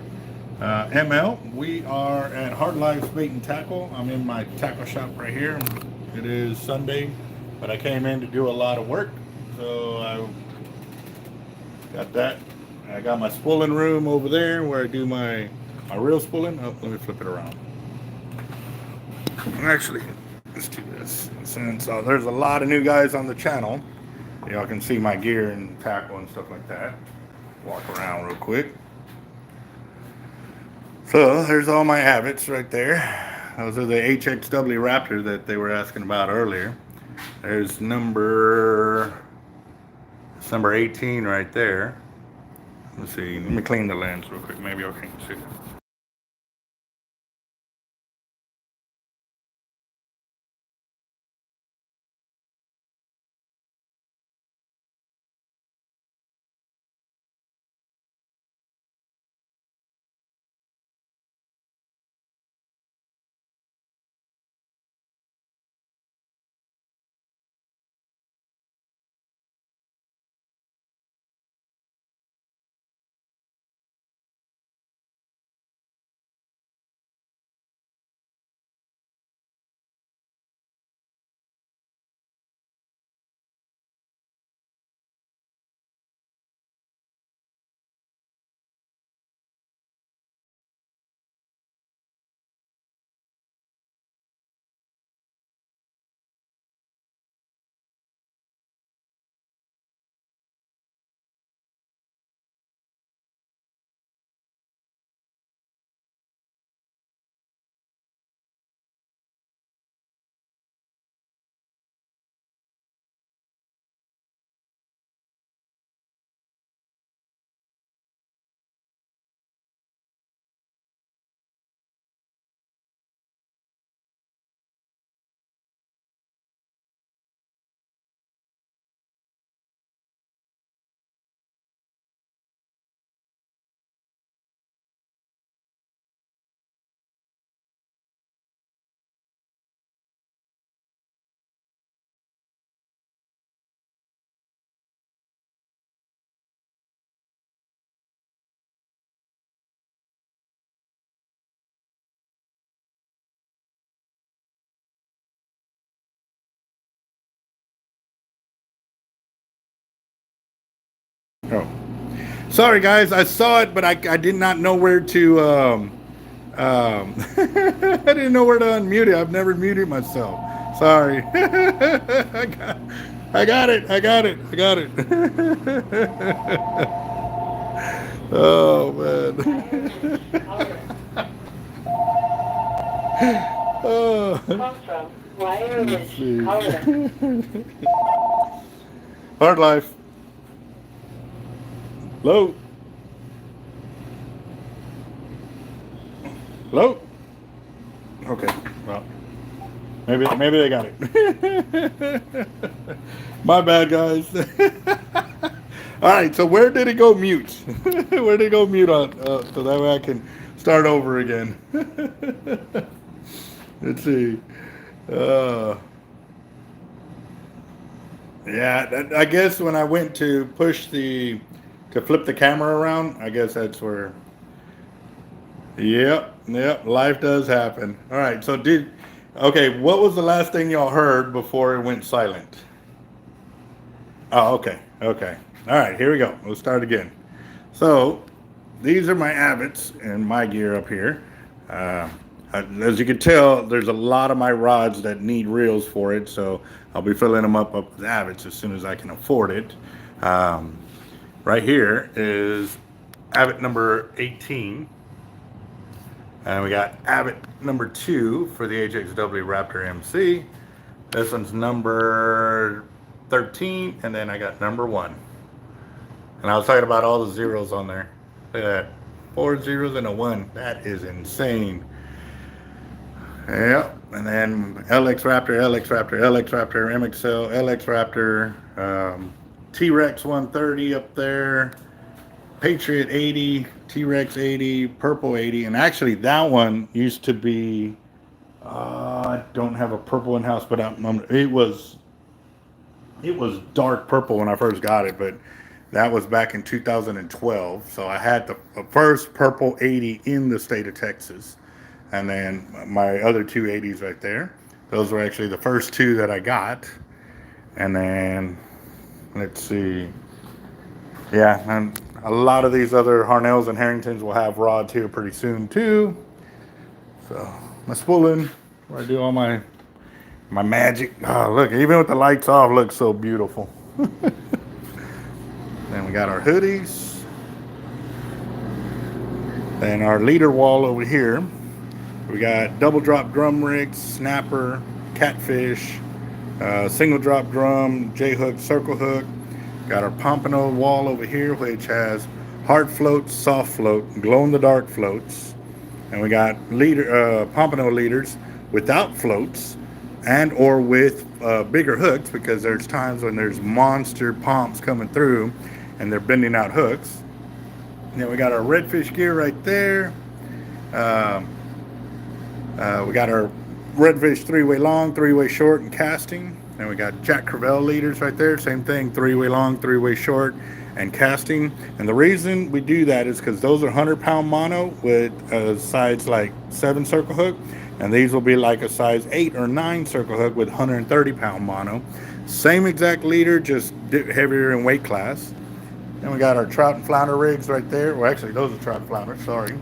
ML, we are at Hard Lives Bait and Tackle. I'm in my tackle shop right here. It is Sunday, but I came in to do a lot of work. So I got that. I got my spooling room over there where I do my real spooling. Oh, let me flip it around. Actually, let's do this. Since there's a lot of new guys on the channel, y'all can see my gear and tackle and stuff like that. Walk around real quick. So there's all my Avets right there. Those are the HXW Raptor that they were asking about earlier. There's number 18 right there. Let's see. Let me clean the lens real quick. Maybe I can see. Sorry, guys. I saw it, but I did not know where to. I didn't know where to unmute it. I've never muted myself. Sorry. I got it. I got it. I got it. Oh man. Oh. Let's see. Hard life. Low. Low. Okay. Well, maybe they got it. My bad, guys. All right. So where did it go mute? Where did it go mute on? So that way I can start over again. Let's see. Yeah, I guess when I went to flip the camera around, I guess that's where. Yep, life does happen. All right, so okay, what was the last thing y'all heard before it went silent? Oh, okay. All right, here we go. We'll start again. So, these are my Avets and my gear up here. As you can tell, there's a lot of my rods that need reels for it, so I'll be filling them up with Avets as soon as I can afford it. Right here is Avet number 18. And we got Avet number 2 for the HXW Raptor MC. This one's number 13, and then I got number 1. And I was talking about all the zeros on there. Look at that. 4 zeros and a 1. That is insane. Yep. And then LX Raptor, MXL, LX Raptor, T-Rex 130 up there, Patriot 80, T-Rex 80, Purple 80. And actually that one used to be, I don't have a purple in-house, but it was dark purple when I first got it, but that was back in 2012. So I had the first purple 80 in the state of Texas. And then my other 280s right there. Those were actually the first 2 that I got. And then, let's see. Yeah, and a lot of these other Harnells and Harringtons will have rods here pretty soon too. So, my spooling, where I do all my magic. Oh, look, even with the lights off, looks so beautiful. Then we got our hoodies. Then our leader wall over here. We got double drop drum rigs, snapper, catfish, single drop drum, J-hook, circle hook. Got our pompano wall over here, which has hard floats, soft float, glow in the dark floats. And we got pompano leaders without floats and or with bigger hooks, because there's times when there's monster pomps coming through and they're bending out hooks. And then we got our redfish gear right there. We got our redfish 3-way long, 3-way short, and casting. And we got Jack Crevalle leaders right there. Same thing, 3-way long, 3-way short, and casting. And the reason we do that is because those are 100-pound mono with a size like 7 circle hook. And these will be like a size 8 or 9 circle hook with 130-pound mono. Same exact leader, just heavier in weight class. And we got our trout and flounder rigs right there. Well, actually, those are trout and flounder, sorry.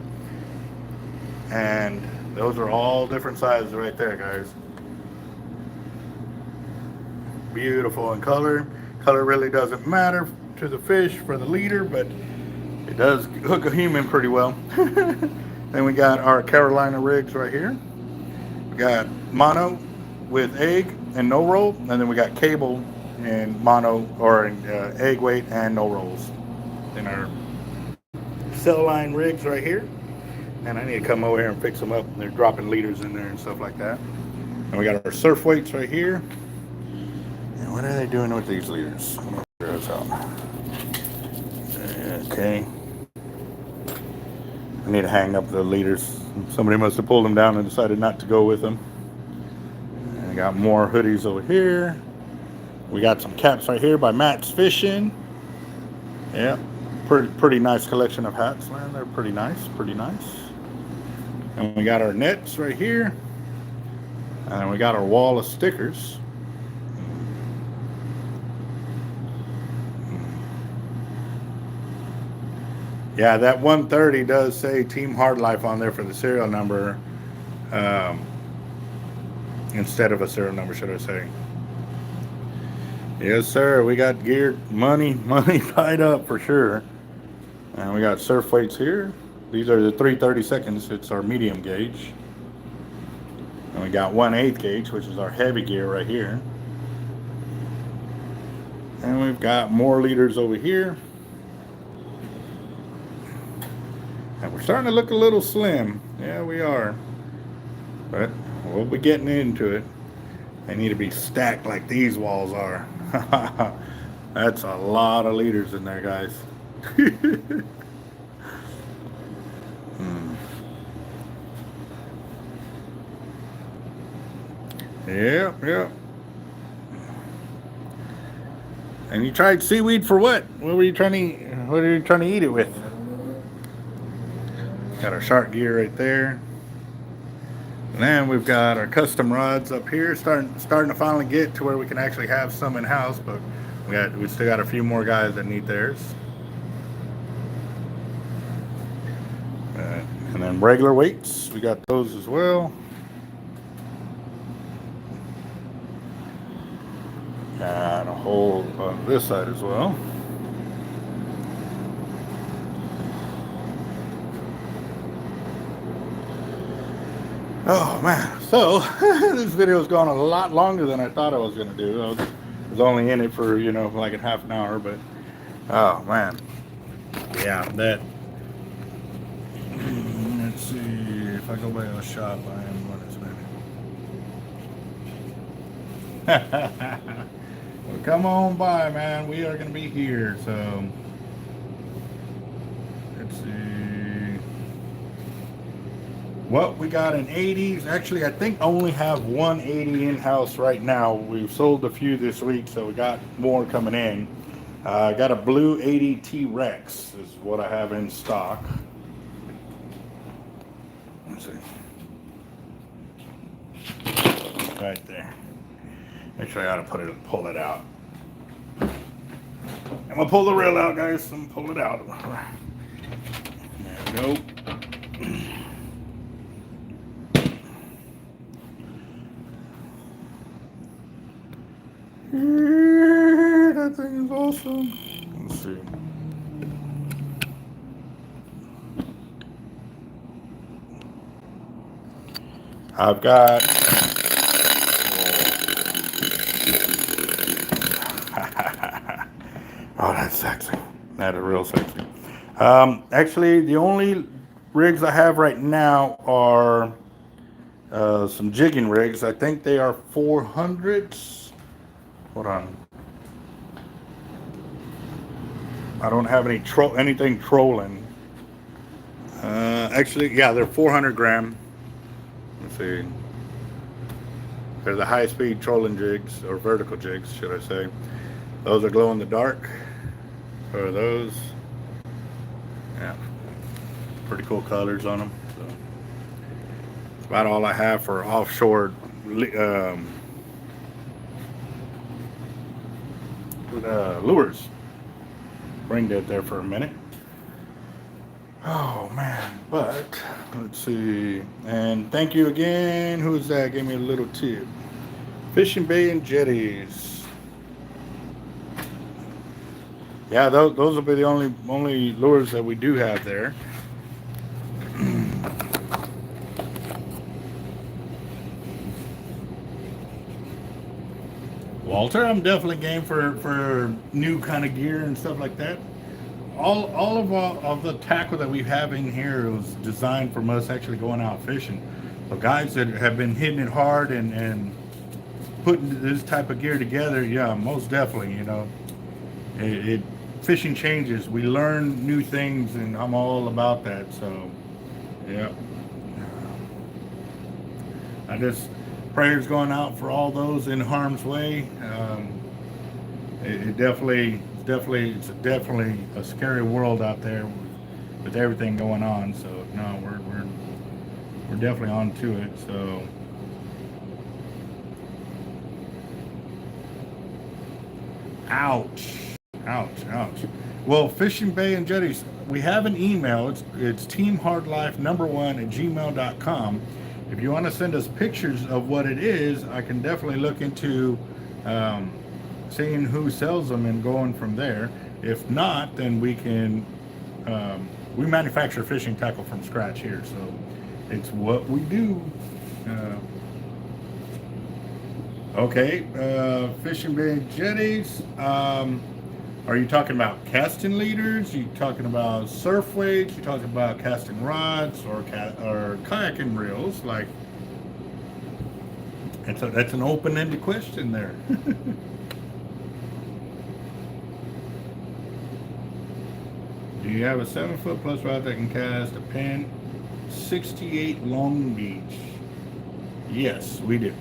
And those are all different sizes right there, guys. Beautiful in color. Color really doesn't matter to the fish for the leader, but it does hook a human pretty well. Then we got our Carolina rigs right here. We got mono with egg and no roll, and then we got cable and mono or egg weight and no rolls. Then our cell line rigs right here. And I need to come over here and fix them up. They're dropping leaders in there and stuff like that. And we got our surf weights right here. And what are they doing with these leaders? Let me figure this out. Okay. I need to hang up the leaders. Somebody must have pulled them down and decided not to go with them. And I got more hoodies over here. We got some caps right here by Matt's Fishing. Yeah, pretty nice collection of hats, man. They're pretty nice. And we got our nets right here. And we got our wall of stickers. Yeah, that 130 does say Team Hard Life on there for the serial number, instead of a serial number, should I say. Yes, sir. We got gear, money tied up for sure. And we got surf weights here. These are the 3/32. It's our medium gauge. And we got 1/8 gauge, which is our heavy gear right here. And we've got more liters over here. And we're starting to look a little slim. Yeah, we are. But we'll be getting into it. They need to be stacked like these walls are. That's a lot of liters in there, guys. Yep. And you tried seaweed for what? What are you trying to eat it with? Got our shark gear right there. And then we've got our custom rods up here, starting to finally get to where we can actually have some in house, but we still got a few more guys that need theirs. And then regular weights, we got those as well. Got a hole on this side as well. Oh man, so this video's gone a lot longer than I thought I was going to do. I was only in it for, like a half an hour, but oh man. Yeah, that. Let's see, if I go by the shop, I am going to spend it. Well, come on by, man. We are going to be here, so let's see. Well, we got an 80s. Actually, I think I only have 180 in-house right now. We've sold a few this week, so we got more coming in. I got a blue 80 T-Rex is what I have in stock. Let's see. Right there. Actually, I ought to pull it out. I'm going to pull the reel out, guys. I'm going to pull it out. There we go. That thing is awesome. Let's see. I've got oh, that's sexy. That is real sexy. Actually, the only rigs I have right now are some jigging rigs. I think they are 400s. Hold on. I don't have anything trolling. Actually, yeah, they're 400 gram. Let's see. They're the high-speed trolling jigs, or vertical jigs, should I say. Those are glow in the dark. So are those. Yeah. Pretty cool colors on them. So that's about all I have for offshore lures. Bring that there for a minute. Oh man, but let's see. And thank you again. Who's that? Gave me a little tip. Fishing Bay and Jetties. Yeah, those will be the only lures that we do have there. Walter, I'm definitely game for new kind of gear and stuff like that. All of the tackle that we have in here was designed from us actually going out fishing. So guys that have been hitting it hard and putting this type of gear together, yeah, most definitely, fishing changes. We learn new things, and I'm all about that. So, yeah. I just prayers going out for all those in harm's way. It's definitely a scary world out there with everything going on. So no, we're definitely on to it. So ouch. Well, Fishing Bay and Jetties, we have an email. It's teamhardlife1@gmail.com. If you want to send us pictures of what it is, I can definitely look into seeing who sells them and going from there. If not, then we can, we manufacture fishing tackle from scratch here, so it's what we do. Okay, fishing bay jetties. Are you talking about casting leaders? You talking about surf weights? You talking about casting rods or kayaking reels? Like, that's an open-ended question there. Do you have a 7-foot plus rod that can cast a pin 68 Long Beach? Yes, we do.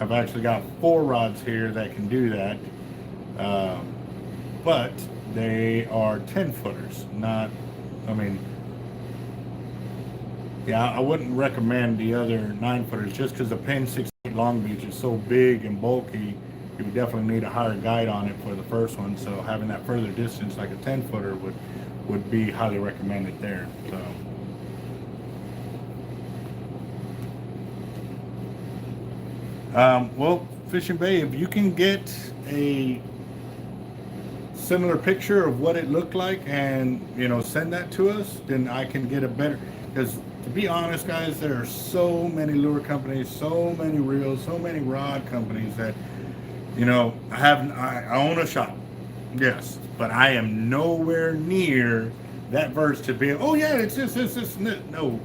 I've actually got 4 rods here that can do that. But they are 10-footers, not, I mean, yeah, I wouldn't recommend the other 9-footers just because the Pin 68 Long Beach is so big and bulky. You would definitely need a higher guide on it for the first one, so having that further distance like a 10-footer would be highly recommended there. So well, Fishing Bay, if you can get a similar picture of what it looked like and, you know, send that to us, then I can get a better, because to be honest, guys, there are so many lure companies, so many reels, so many rod companies that, you know, I own a shop, yes, but I am nowhere near that versed to be, oh yeah, it's this, no,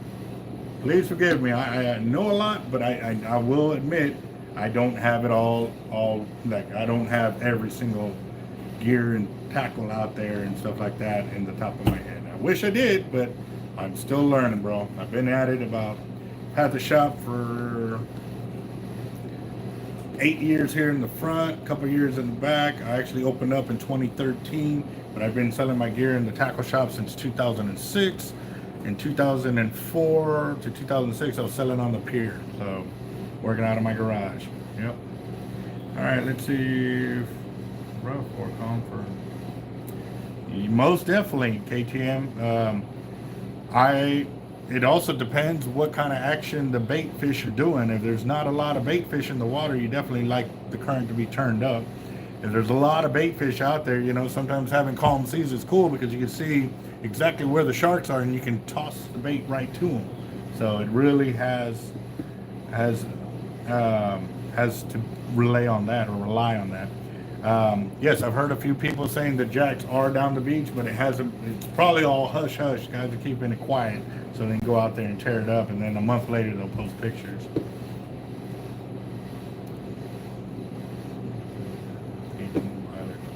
please forgive me, I know a lot, but I will admit I don't have it all, like, I don't have every single gear and tackle out there and stuff like that in the top of my head. I wish I did, but I'm still learning, bro. I've been at it had the shop for 8 years here in the front, a couple years in the back. I actually opened up in 2013, but I've been selling my gear in the tackle shop since 2006. In 2004 to 2006, I was selling on the pier, so working out of my garage. Yep. All right, let's see. Rough or comfort? Most definitely, KTM. It also depends what kind of action the bait fish are doing. If there's not a lot of bait fish in the water, you definitely like the current to be turned up. If there's a lot of bait fish out there, you know, sometimes having calm seas is cool because you can see exactly where the sharks are and you can toss the bait right to them. So it really has to rely on that. Yes, I've heard a few people saying the jacks are down the beach, but it's probably all hush hush. Guys are keeping it quiet so they can go out there and tear it up, and then a month later they'll post pictures.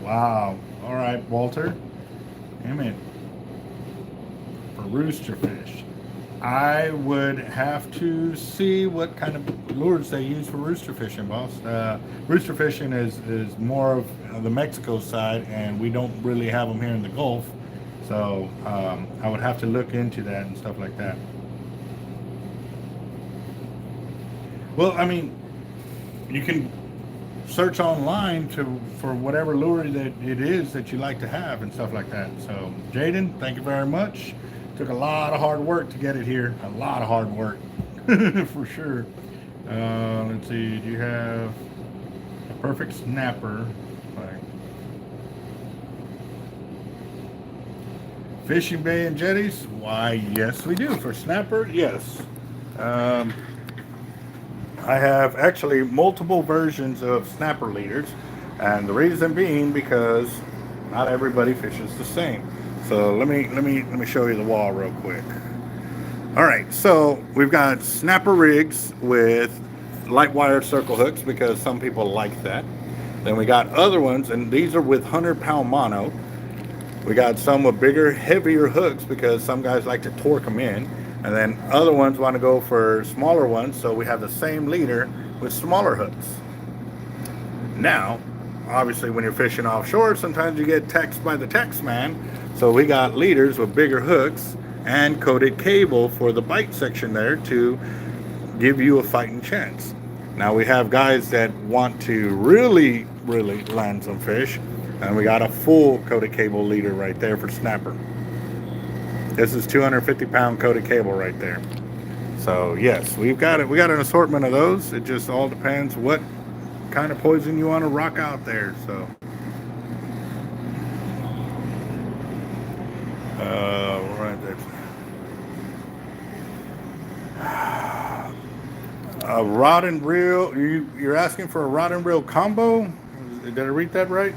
Wow. All right, Walter. Damn it. For rooster fish, I would have to see what kind of lures they use for rooster fishing, boss. Rooster fishing is more of the Mexico side, and we don't really have them here in the Gulf. So I would have to look into that and stuff like that. Well, I mean, you can search online for whatever lure that it is that you like to have and stuff like that. So, Jaden, thank you very much. Took a lot of hard work to get it here. A lot of hard work, for sure. Let's see. Do you have a perfect snapper? Fishing bay and jetties? Why, yes, we do. For snapper, yes. I have actually multiple versions of snapper leaders, and the reason being because not everybody fishes the same. So let me show you the wall real quick. All right, so we've got snapper rigs with light wire circle hooks because some people like that. Then we got other ones, and these are with 100-pound mono. We got some with bigger, heavier hooks because some guys like to torque them in. And then other ones want to go for smaller ones, so we have the same leader with smaller hooks. Now, obviously when you're fishing offshore, sometimes you get texted by the text man. So we got leaders with bigger hooks and coated cable for the bite section there to give you a fighting chance. Now we have guys that want to really land some fish, and we got a full coated cable leader right there for snapper. This is 250-pound coated cable right there. So yes, we've got it. We got an assortment of those. It just all depends what kind of poison you want to rock out there. So right there. A rod and reel. You're asking for a rod and reel combo? Did I read that right?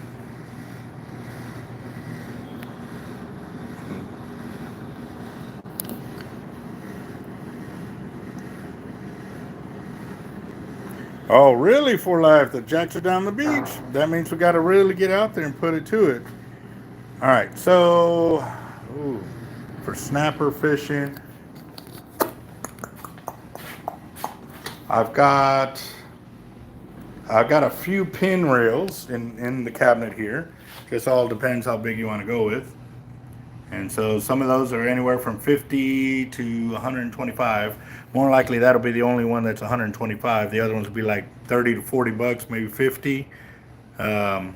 Oh, really? For life, the jacks are down the beach. That means we got to really get out there and put it to it. All right, so for snapper fishing, I've got a few pin rails in the cabinet here. Just all depends how big you want to go with. And so some of those are anywhere from 50 to 125. More likely that'll be the only one that's 125. The other ones will be like 30 to 40 bucks, maybe 50. So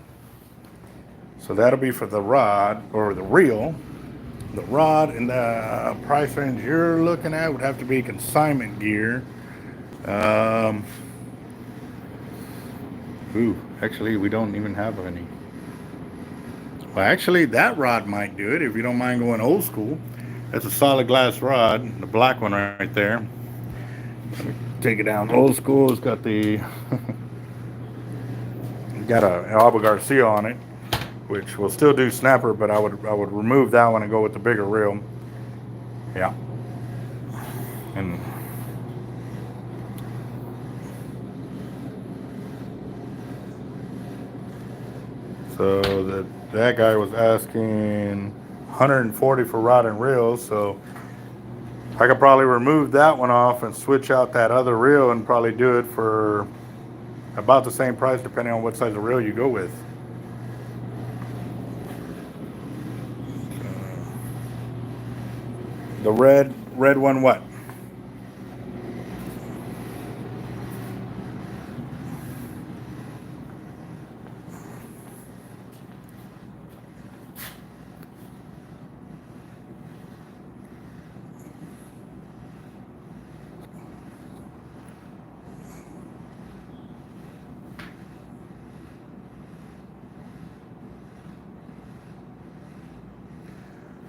that'll be for the rod or the reel. The rod and the price range you're looking at would have to be consignment gear. Actually, we don't even have any. Well, actually, that rod might do it if you don't mind going old school. That's a solid glass rod, the black one right there. Let me take it down. Old school. It's got the got a Alba Garcia on it, which will still do snapper, but I would remove that one and go with the bigger reel. Yeah. And so that guy was asking 140 for rod and reel, so I could probably remove that one off and switch out that other reel and probably do it for about the same price depending on what size of reel you go with. The red one, what?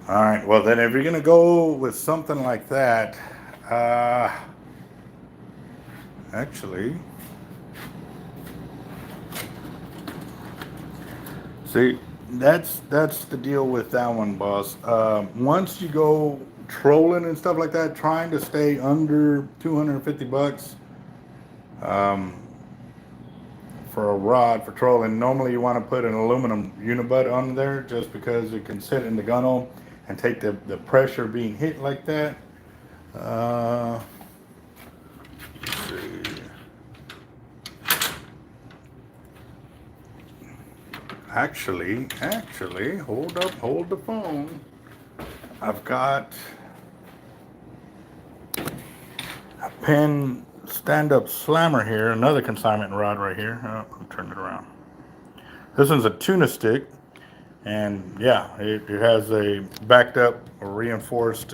All right, well then if you're gonna go with something like that, actually, see, that's the deal with that one, boss. Once you go trolling and stuff like that, trying to stay under 250 bucks for a rod for trolling, normally you want to put an aluminum unibut on there just because it can sit in the gunnel and take the pressure being hit like that. Let's see. Actually, hold the phone. I've got a Penn stand-up slammer here, another consignment rod right here. Oh, I'll turn it around. This one's a tuna stick. And yeah, it has a backed up or reinforced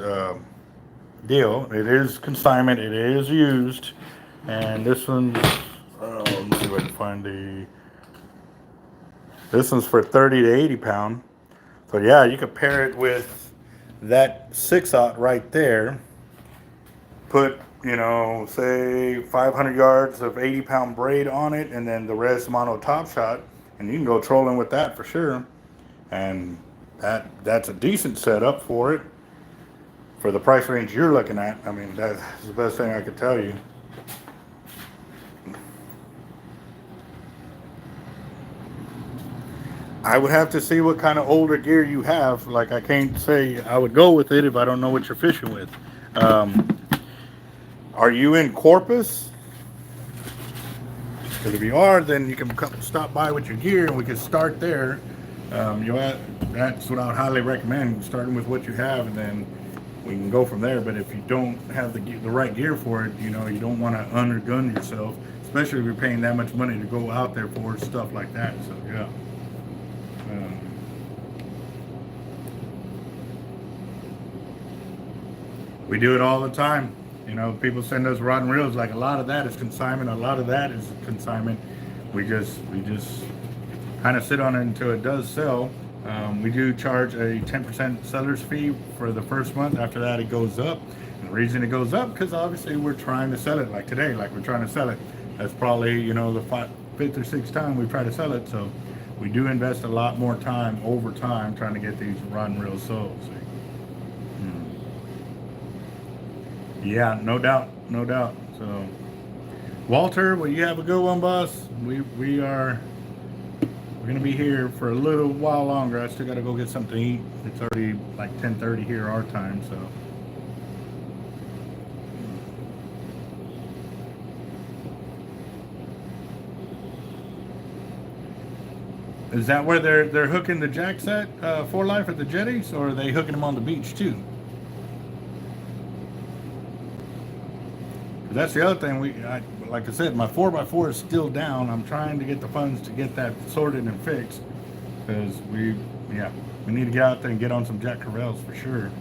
deal. It is consignment, it is used. And this one's, let me see if I can find this one's for 30 to 80 pound. So yeah, you could pair it with that 6/0 right there. Put, say 500 yards of 80-pound braid on it and then the rest mono top shot. And you can go trolling with that for sure. And that's a decent setup for it, for the price range you're looking at. I mean, that's the best thing I could tell you. I would have to see what kind of older gear you have. Like, I can't say I would go with it if I don't know what you're fishing with. Are you in Corpus? Because if you are, then you can come stop by with your gear and we can start there. That's what I would highly recommend, starting with what you have, and then we can go from there. But if you don't have the right gear for it, you don't want to undergun yourself, especially if you're paying that much money to go out there for stuff like that. So yeah. We do it all the time. You know, people send us rod and reels. Like a lot of that is consignment. A lot of that is consignment. We just kind of sit on it until it does sell. We do charge a 10% seller's fee for the first month. After that, it goes up. And the reason it goes up, because obviously we're trying to sell it. Like today, like we're trying to sell it. That's probably, you know, the fifth or sixth time we try to sell it. So we do invest a lot more time over time trying to get these rod and reels sold. So, yeah, no doubt, no doubt. So, Walter, well, you have a good one, boss. We're gonna be here for a little while longer. I still gotta go get something to eat. It's already like 10:30 here our time, so. Is that where they're hooking the jacks at for life at the jetties, or are they hooking them on the beach too? That's the other thing. Like I said, my 4x4 is still down. I'm trying to get the funds to get that sorted and fixed, because we need to get out there and get on some Jack Crevalles for sure.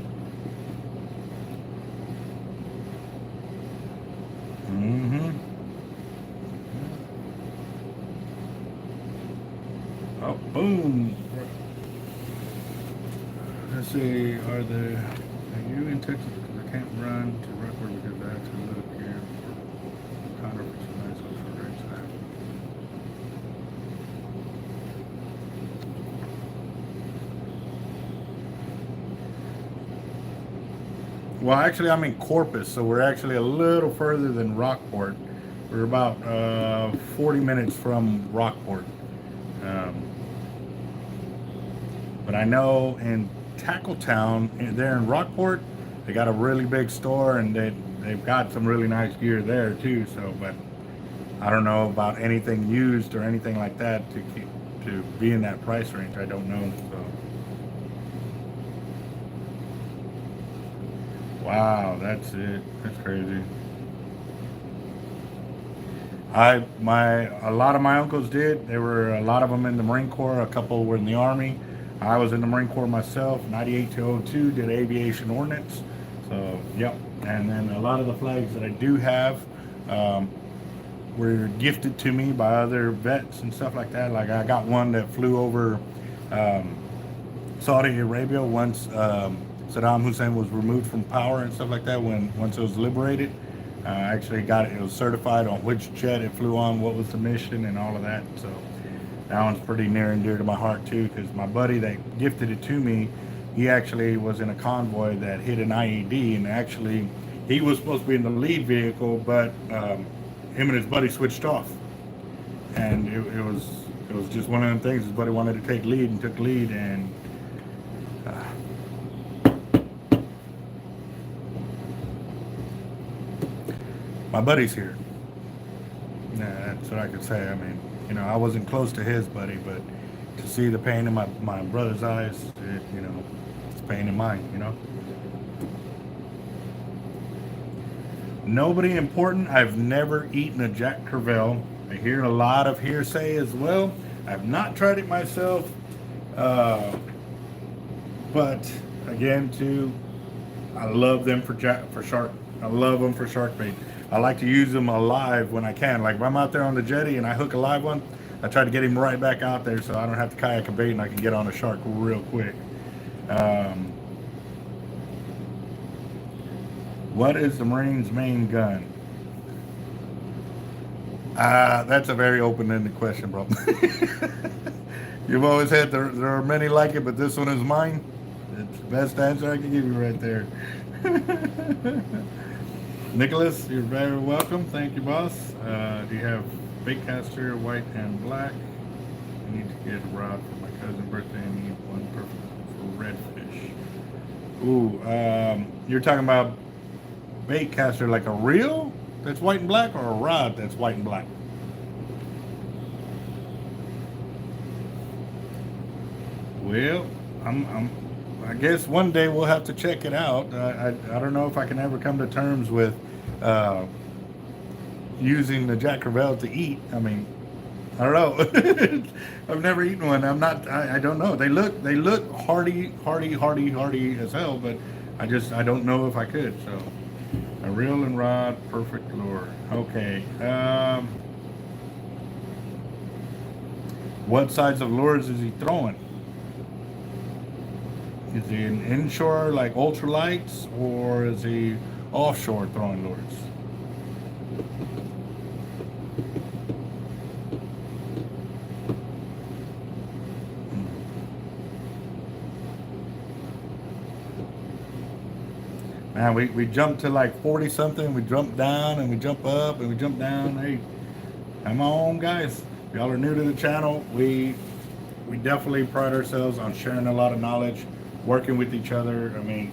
Oh, boom. Let's see, are you in Texas? Because I can't run to Rockford because I have to live here for Connor for tonight, so for right side. Well, actually, I'm in Corpus, so we're actually a little further than Rockport. We're about 40 minutes from Rockport. But I know in Tackletown, there in Rockport, they got a really big store, and they've got some really nice gear there too. So, but I don't know about anything used or anything like that to be in that price range. I don't know. So, wow, that's it. That's crazy. A lot of my uncles did. There were a lot of them in the Marine Corps. A couple were in the Army. I was in the Marine Corps myself, 98 to 02, did aviation ordnance. So, yep. And then a lot of the flags that I do have were gifted to me by other vets and stuff like that. Like I got one that flew over Saudi Arabia once Saddam Hussein was removed from power and stuff like that. Once it was liberated, I actually got it. It was certified on which jet it flew on, what was the mission, and all of that. So that one's pretty near and dear to my heart too, because my buddy that gifted it to me, he actually was in a convoy that hit an IED, and actually he was supposed to be in the lead vehicle, but him and his buddy switched off, and it was just one of them things. His buddy wanted to take lead and took lead, and my buddy's here. That's what I could say. I mean, you know, I wasn't close to his buddy, but to see the pain in my brother's eyes, it's pain in mine, you know. Nobody important. I've never eaten a Jack Crevalle. I hear a lot of hearsay as well. I've not tried it myself, but again, too, I love them for shark. I love them for shark bait. I like to use them alive when I can. Like if I'm out there on the jetty and I hook a live one, I try to get him right back out there so I don't have to kayak a bait and I can get on a shark real quick. What is the Marine's main gun? That's a very open-ended question, bro. You've always had, there are many like it, but this one is mine. It's the best answer I can give you right there. Nicholas, you're very welcome. Thank you, boss. Do you have baitcaster, white and black? I need to get a rod for my cousin's birthday. I need one perfect for redfish. Ooh, you're talking about baitcaster like a reel that's white and black, or a rod that's white and black? Well, I guess one day we'll have to check it out. I don't know if I can ever come to terms with using the Jack Crevalle to eat. I mean, I don't know. I've never eaten one. I don't know. They look hardy as hell, but I don't know if I could. So a reel and rod, perfect lure. Okay. What size of lures is he throwing? Is he an inshore like ultralights, or is he offshore throwing lures? Man, we jumped to like 40 something. We jump down and we jump up and we jump down. Hey, come on, guys. If y'all are new to the channel, we definitely pride ourselves on sharing a lot of knowledge, working with each other. I mean,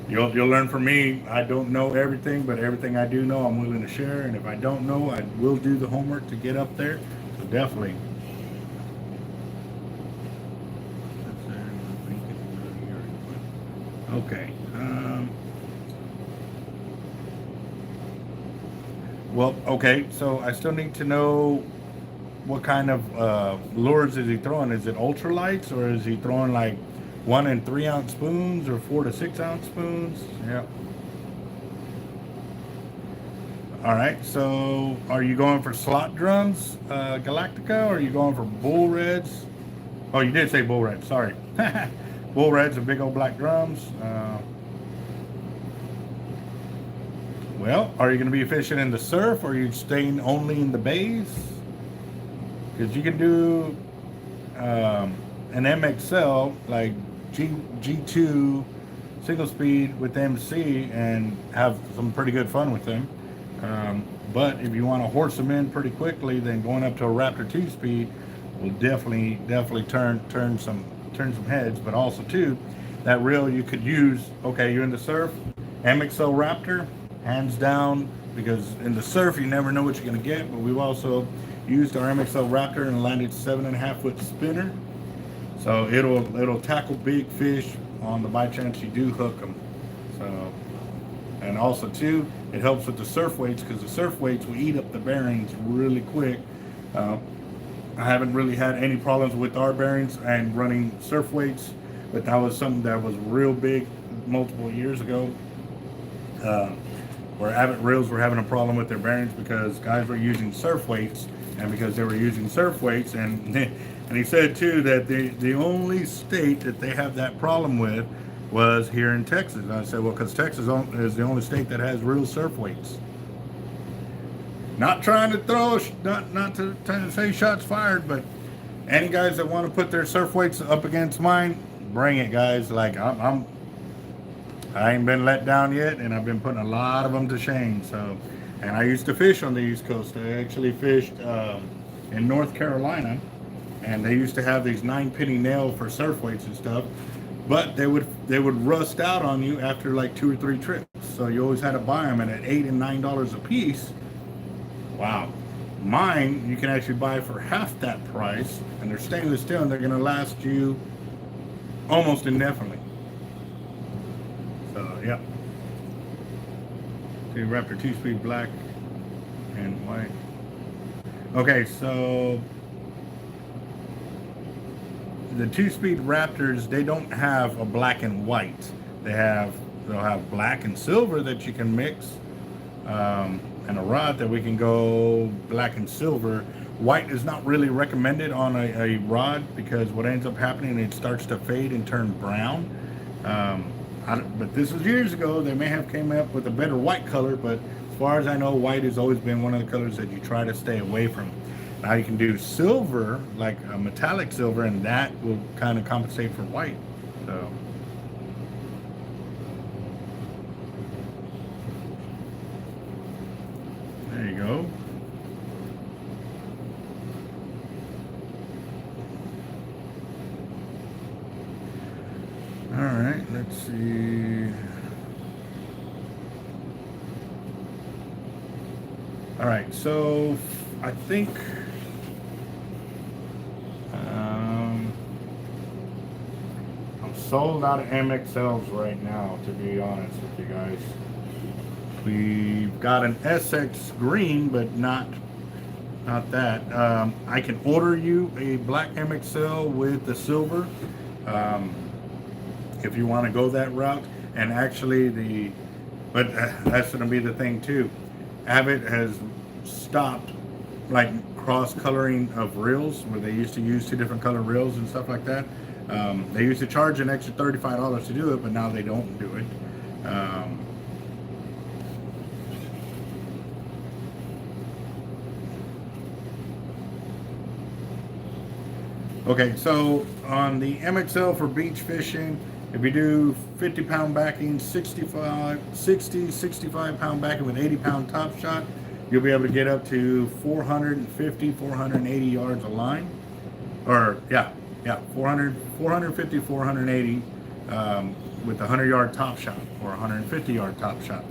you'll learn from me. I don't know everything, but everything I do know, I'm willing to share. And if I don't know, I will do the homework to get up there. So definitely. Okay. Well, okay, so I still need to know what kind of lures is he throwing. Is it ultralights, or is he throwing like 1 and 3 ounce spoons, or 4 to 6 ounce spoons? Yeah. All right, so are you going for slot drums, Galactica, or are you going for bull reds? Oh, you did say bull reds, sorry. Bull reds are big old black drums. Well, are you going to be fishing in the surf, or are you staying only in the bays? Because you can do an MXL like G2 single speed with MC and have some pretty good fun with them. But if you want to horse them in pretty quickly, then going up to a Raptor 2 speed will definitely turn some heads. But also too, that reel you could use. Okay, you're in the surf, MXL Raptor. Hands down, because in the surf you never know what you're going to get. But we've also used our MXL Raptor and landed 7.5 foot spinner, so it'll tackle big fish on the by chance you do hook them. So, and also too, it helps with the surf weights, because the surf weights will eat up the bearings really quick. I haven't really had any problems with our bearings and running surf weights, but that was something that was real big multiple years ago. Where Avets reels were having a problem with their bearings because guys were using surf weights, and because they were using surf weights, and he said too that the only state that they have that problem with was here in Texas. And I said, well, because Texas is the only state that has real surf weights. Not trying to throw, not to say shots fired, but any guys that want to put their surf weights up against mine, bring it, guys. Like I ain't been let down yet, and I've been putting a lot of them to shame. So, and I used to fish on the East Coast. I actually fished in North Carolina, and they used to have these 9-penny nail for surf weights and stuff, but they would rust out on you after like 2 or 3 trips. So you always had to buy them, and at $8 and $9 a piece. Wow. Mine you can actually buy for half that price, and they're stainless steel, and they're going to last you almost indefinitely. So, yeah. See, Raptor 2-speed black and white. Okay, so the 2-speed Raptors, they don't have a black and white. They'll have black and silver that you can mix, and a rod that we can go black and silver. White is not really recommended on a rod, because what ends up happening, it starts to fade and turn brown. But this was years ago. They may have came up with a better white color, but as far as I know, white has always been one of the colors that you try to stay away from. Now you can do silver, like a metallic silver, and that will kind of compensate for white. So there you go. All right, let's see. All right, so I think I'm sold out of MXLs right now, to be honest with you guys. We've got an SX green, but not that. I can order you a black MXL with the silver. If you want to go that route. And actually but that's going to be the thing too. Avet has stopped like cross coloring of reels where they used to use 2 different color reels and stuff like that. They used to charge an extra $35 to do it, but now they don't do it. Okay, so on the MXL for beach fishing, if you do 50-pound backing, 65 pound backing with 80-pound top shot, you'll be able to get up to 450, 480 yards of line. Or, yeah, 450, 480 with a 100-yard top shot or 150-yard top shot.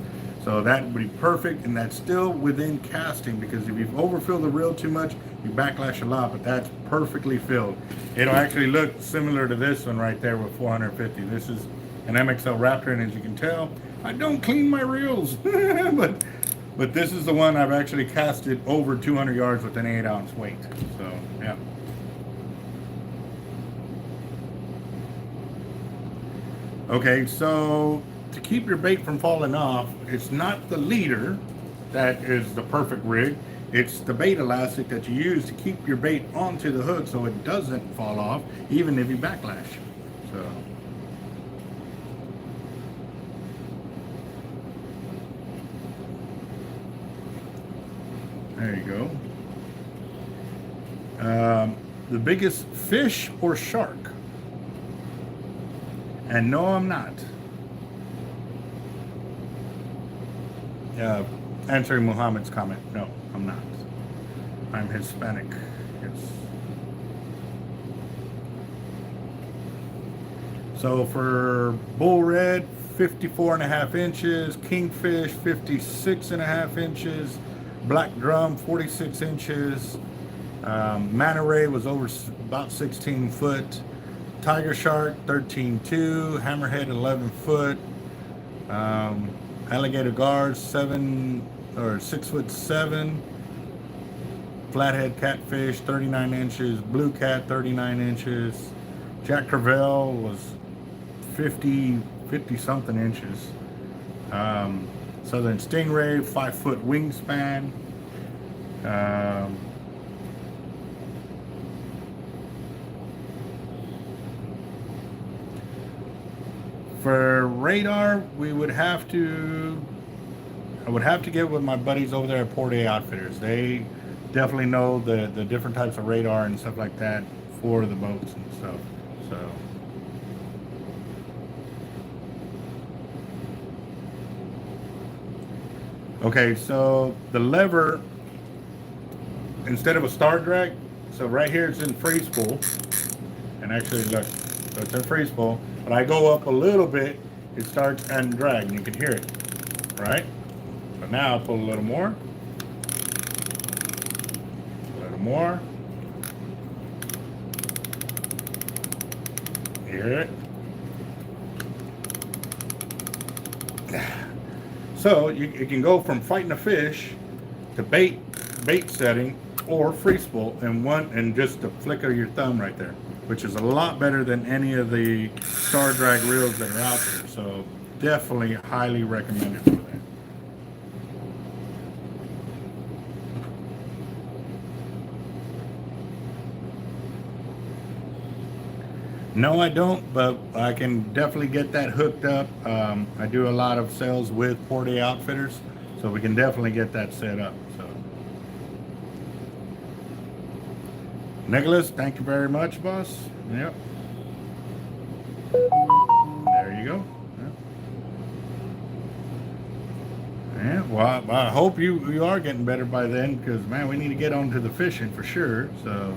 So that would be perfect, and that's still within casting, because if you overfill the reel too much, you backlash a lot, but that's perfectly filled. It'll actually look similar to this one right there with 450. This is an MXL Raptor, and as you can tell, I don't clean my reels, but this is the one I've actually casted over 200 yards with an 8-ounce weight. So, yeah. Okay, so to keep your bait from falling off, it's not the leader that is the perfect rig. It's the bait elastic that you use to keep your bait onto the hook so it doesn't fall off, even if you backlash. So, there you go. The biggest fish or shark? And no, I'm not. Answering Muhammad's comment, no, I'm not. I'm Hispanic, yes. So for bull red, 54.5 inches, kingfish, 56.5 inches, black drum, 46 inches, manta ray was over about 16 foot, tiger shark, 13.2, hammerhead, 11 foot, alligator guard, 6'7", flathead catfish, 39 inches, blue cat, 39 inches, Jack Crevalle was 50 something inches, southern stingray, 5 foot wingspan, for radar, I would have to get with my buddies over there at Port A Outfitters. They definitely know the different types of radar and stuff like that for the boats and stuff. So, okay, so the lever, instead of a star drag, so right here it's in free spool, and actually look, so it's in free spool. But I go up a little bit, it starts and drag, and you can hear it, right? So now I'll pull a little more. A little more. Hear it? So you can go from fighting a fish to bait setting or free spool and just the flick of your thumb right there, which is a lot better than any of the star drag reels that are out there. So definitely highly recommended for that. No, I don't, but I can definitely get that hooked up. I do a lot of sales with Port A Outfitters, so we can definitely get that set up. So, Nicholas, thank you very much, boss. Yep. There you go. Yeah, well, I hope you are getting better by then, because, man, we need to get on to the fishing for sure, so.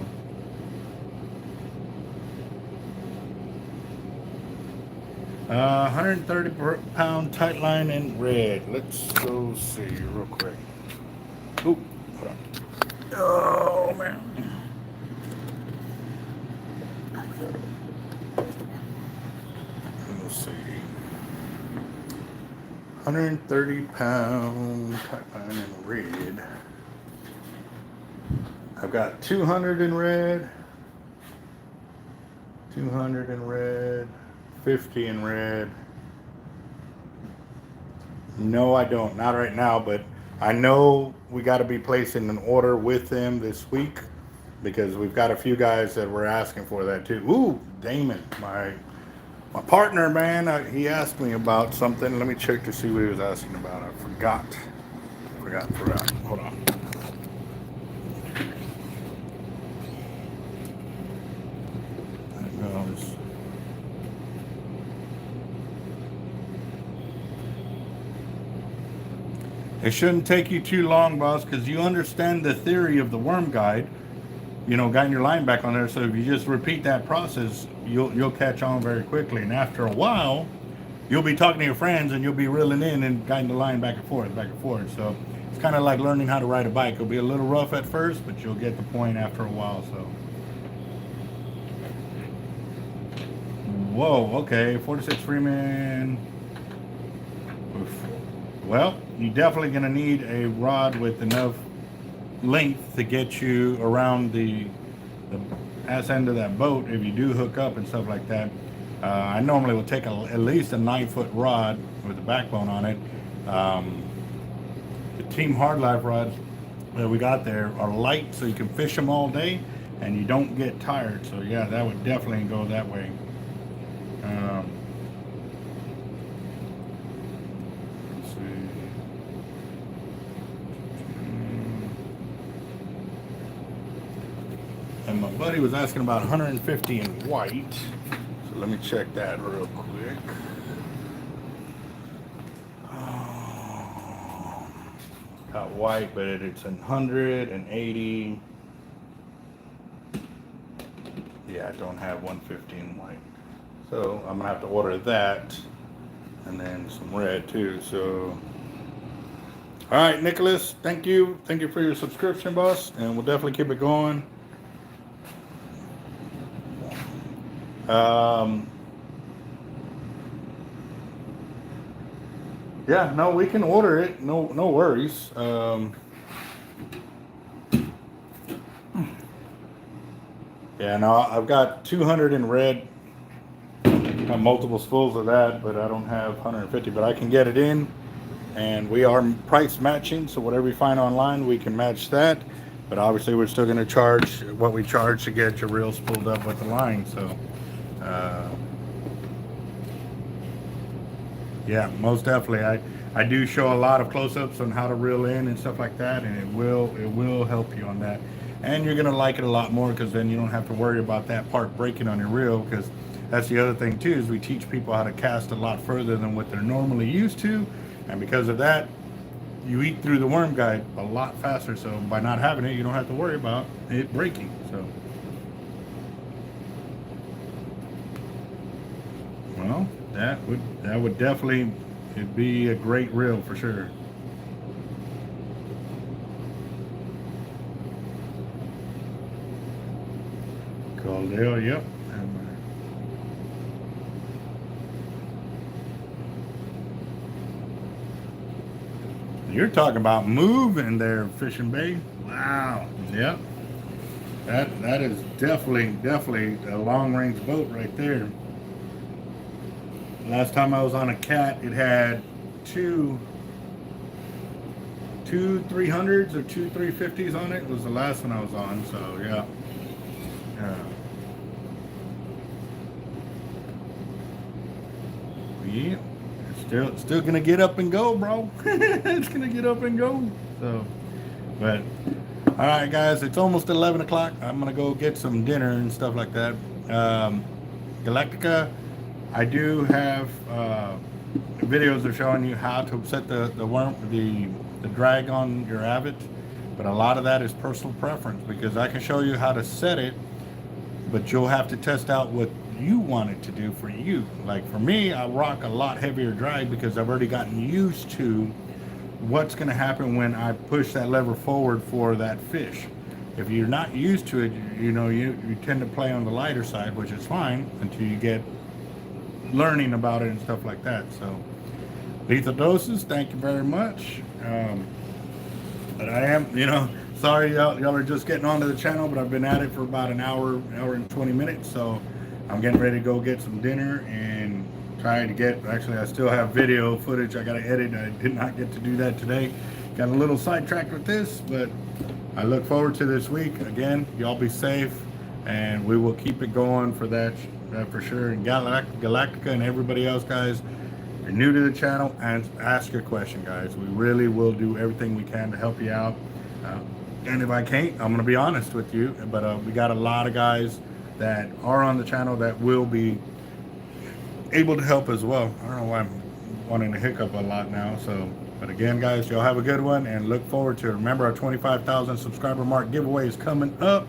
130-pound tight line in red. Let's go see real quick. Oop, hold on. Oh, man. Let's see. 130-pound tight line in red. I've got 200 in red. 200 in red. 50 in red, No, I don't. Not right now, but I know we got to be placing an order with them this week because we've got a few guys that were asking for that too. Ooh, Damon, my partner, man, he asked me about something. Let me check to see what he was asking about. I forgot. Hold on. It shouldn't take you too long, boss, because you understand the theory of the worm guide. You know, guiding your line back on there. So if you just repeat that process, you'll catch on very quickly. And after a while, you'll be talking to your friends and you'll be reeling in and guiding the line back and forth, back and forth. So it's kind of like learning how to ride a bike. It'll be a little rough at first, but you'll get the point after a while. So, whoa, okay, 46 Freeman. Oof. Well, you're definitely going to need a rod with enough length to get you around the ass end of that boat if you do hook up and stuff like that. I normally will take at least a 9-foot rod with a backbone on it. The Team Hard Life rods that we got there are light, so you can fish them all day and you don't get tired. So yeah, that would definitely go that way. Let's see. And my buddy was asking about 150 in white. So let me check that real quick. Got white, but it's in 180. Yeah, I don't have 150 in white. So I'm gonna have to order that. And then some red too, so. All right, Nicholas, thank you. Thank you for your subscription, boss. And we'll definitely keep it going. Yeah, no, we can order it. No worries. Yeah, no, I've got 200 in red. Got multiple spools of that, but I don't have 150. But I can get it in, and we are price matching. So whatever you find online, we can match that. But obviously, we're still going to charge what we charge to get your reel spooled up with the line. So. Yeah, most definitely. I do show a lot of close-ups on how to reel in and stuff like that, and it will help you on that. And you're gonna like it a lot more because then you don't have to worry about that part breaking on your reel, because that's the other thing too, is we teach people how to cast a lot further than what they're normally used to, and because of that, you eat through the worm guide a lot faster. So by not having it, you don't have to worry about it breaking. So. Well, that would definitely, it'd be a great reel for sure. Caldale, yep. You're talking about moving there, Fishing Bay. Wow. Yep. That is definitely a long range boat right there. Last time I was on a cat, it had two 300s or two 350s on it. It was the last one I was on, so yeah. Yeah, it's still gonna get up and go, bro. It's gonna get up and go. So, but all right, guys, it's almost 11 o'clock. I'm gonna go get some dinner and stuff like that. Galactica. I do have videos of showing you how to set the drag on your Avets, but a lot of that is personal preference, because I can show you how to set it, but you'll have to test out what you want it to do for you. Like for me, I rock a lot heavier drag because I've already gotten used to what's going to happen when I push that lever forward for that fish. If you're not used to it, you tend to play on the lighter side, which is fine until you get learning about it and stuff like that. So lethal doses, thank you very much. But I am, sorry y'all are just getting onto the channel, but I've been at it for about an hour and 20 minutes. So I'm getting ready to go get some dinner and trying to get, actually I still have video footage I gotta edit. I did not get to do that today. Got a little sidetracked with this, but I look forward to this week. Again, y'all be safe, and we will keep it going for that for sure. And Galactica and everybody else, guys, if you're new to the channel, and ask your question, guys. We really will do everything we can to help you out. And if I can't, I'm gonna be honest with you, but we got a lot of guys that are on the channel that will be able to help as well. I don't know why I'm wanting to hiccup a lot now. So, but again, guys, y'all have a good one and look forward to it. Remember, our 25,000 subscriber mark giveaway is coming up.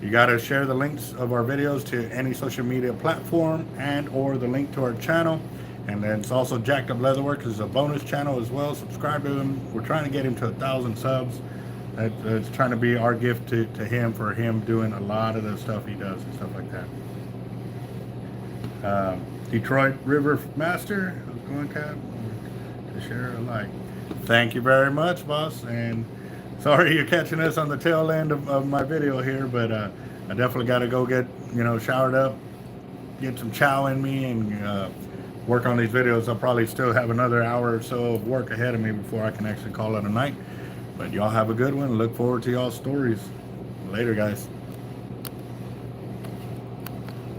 You got to share the links of our videos to any social media platform and or the link to our channel. And then it's also Jacked Up Leatherworks is a bonus channel as well. Subscribe to him. We're trying to get him to 1,000 subs. It's trying to be our gift to him for him doing a lot of the stuff he does and stuff like that. Detroit River Master, how's it going, Cap? To share alike. Thank you very much, boss. And sorry you're catching us on the tail end of my video here, but I definitely got to go get, showered up, get some chow in me, and work on these videos. I'll probably still have another hour or so of work ahead of me before I can actually call it a night. But y'all have a good one. Look forward to y'all's stories. Later, guys.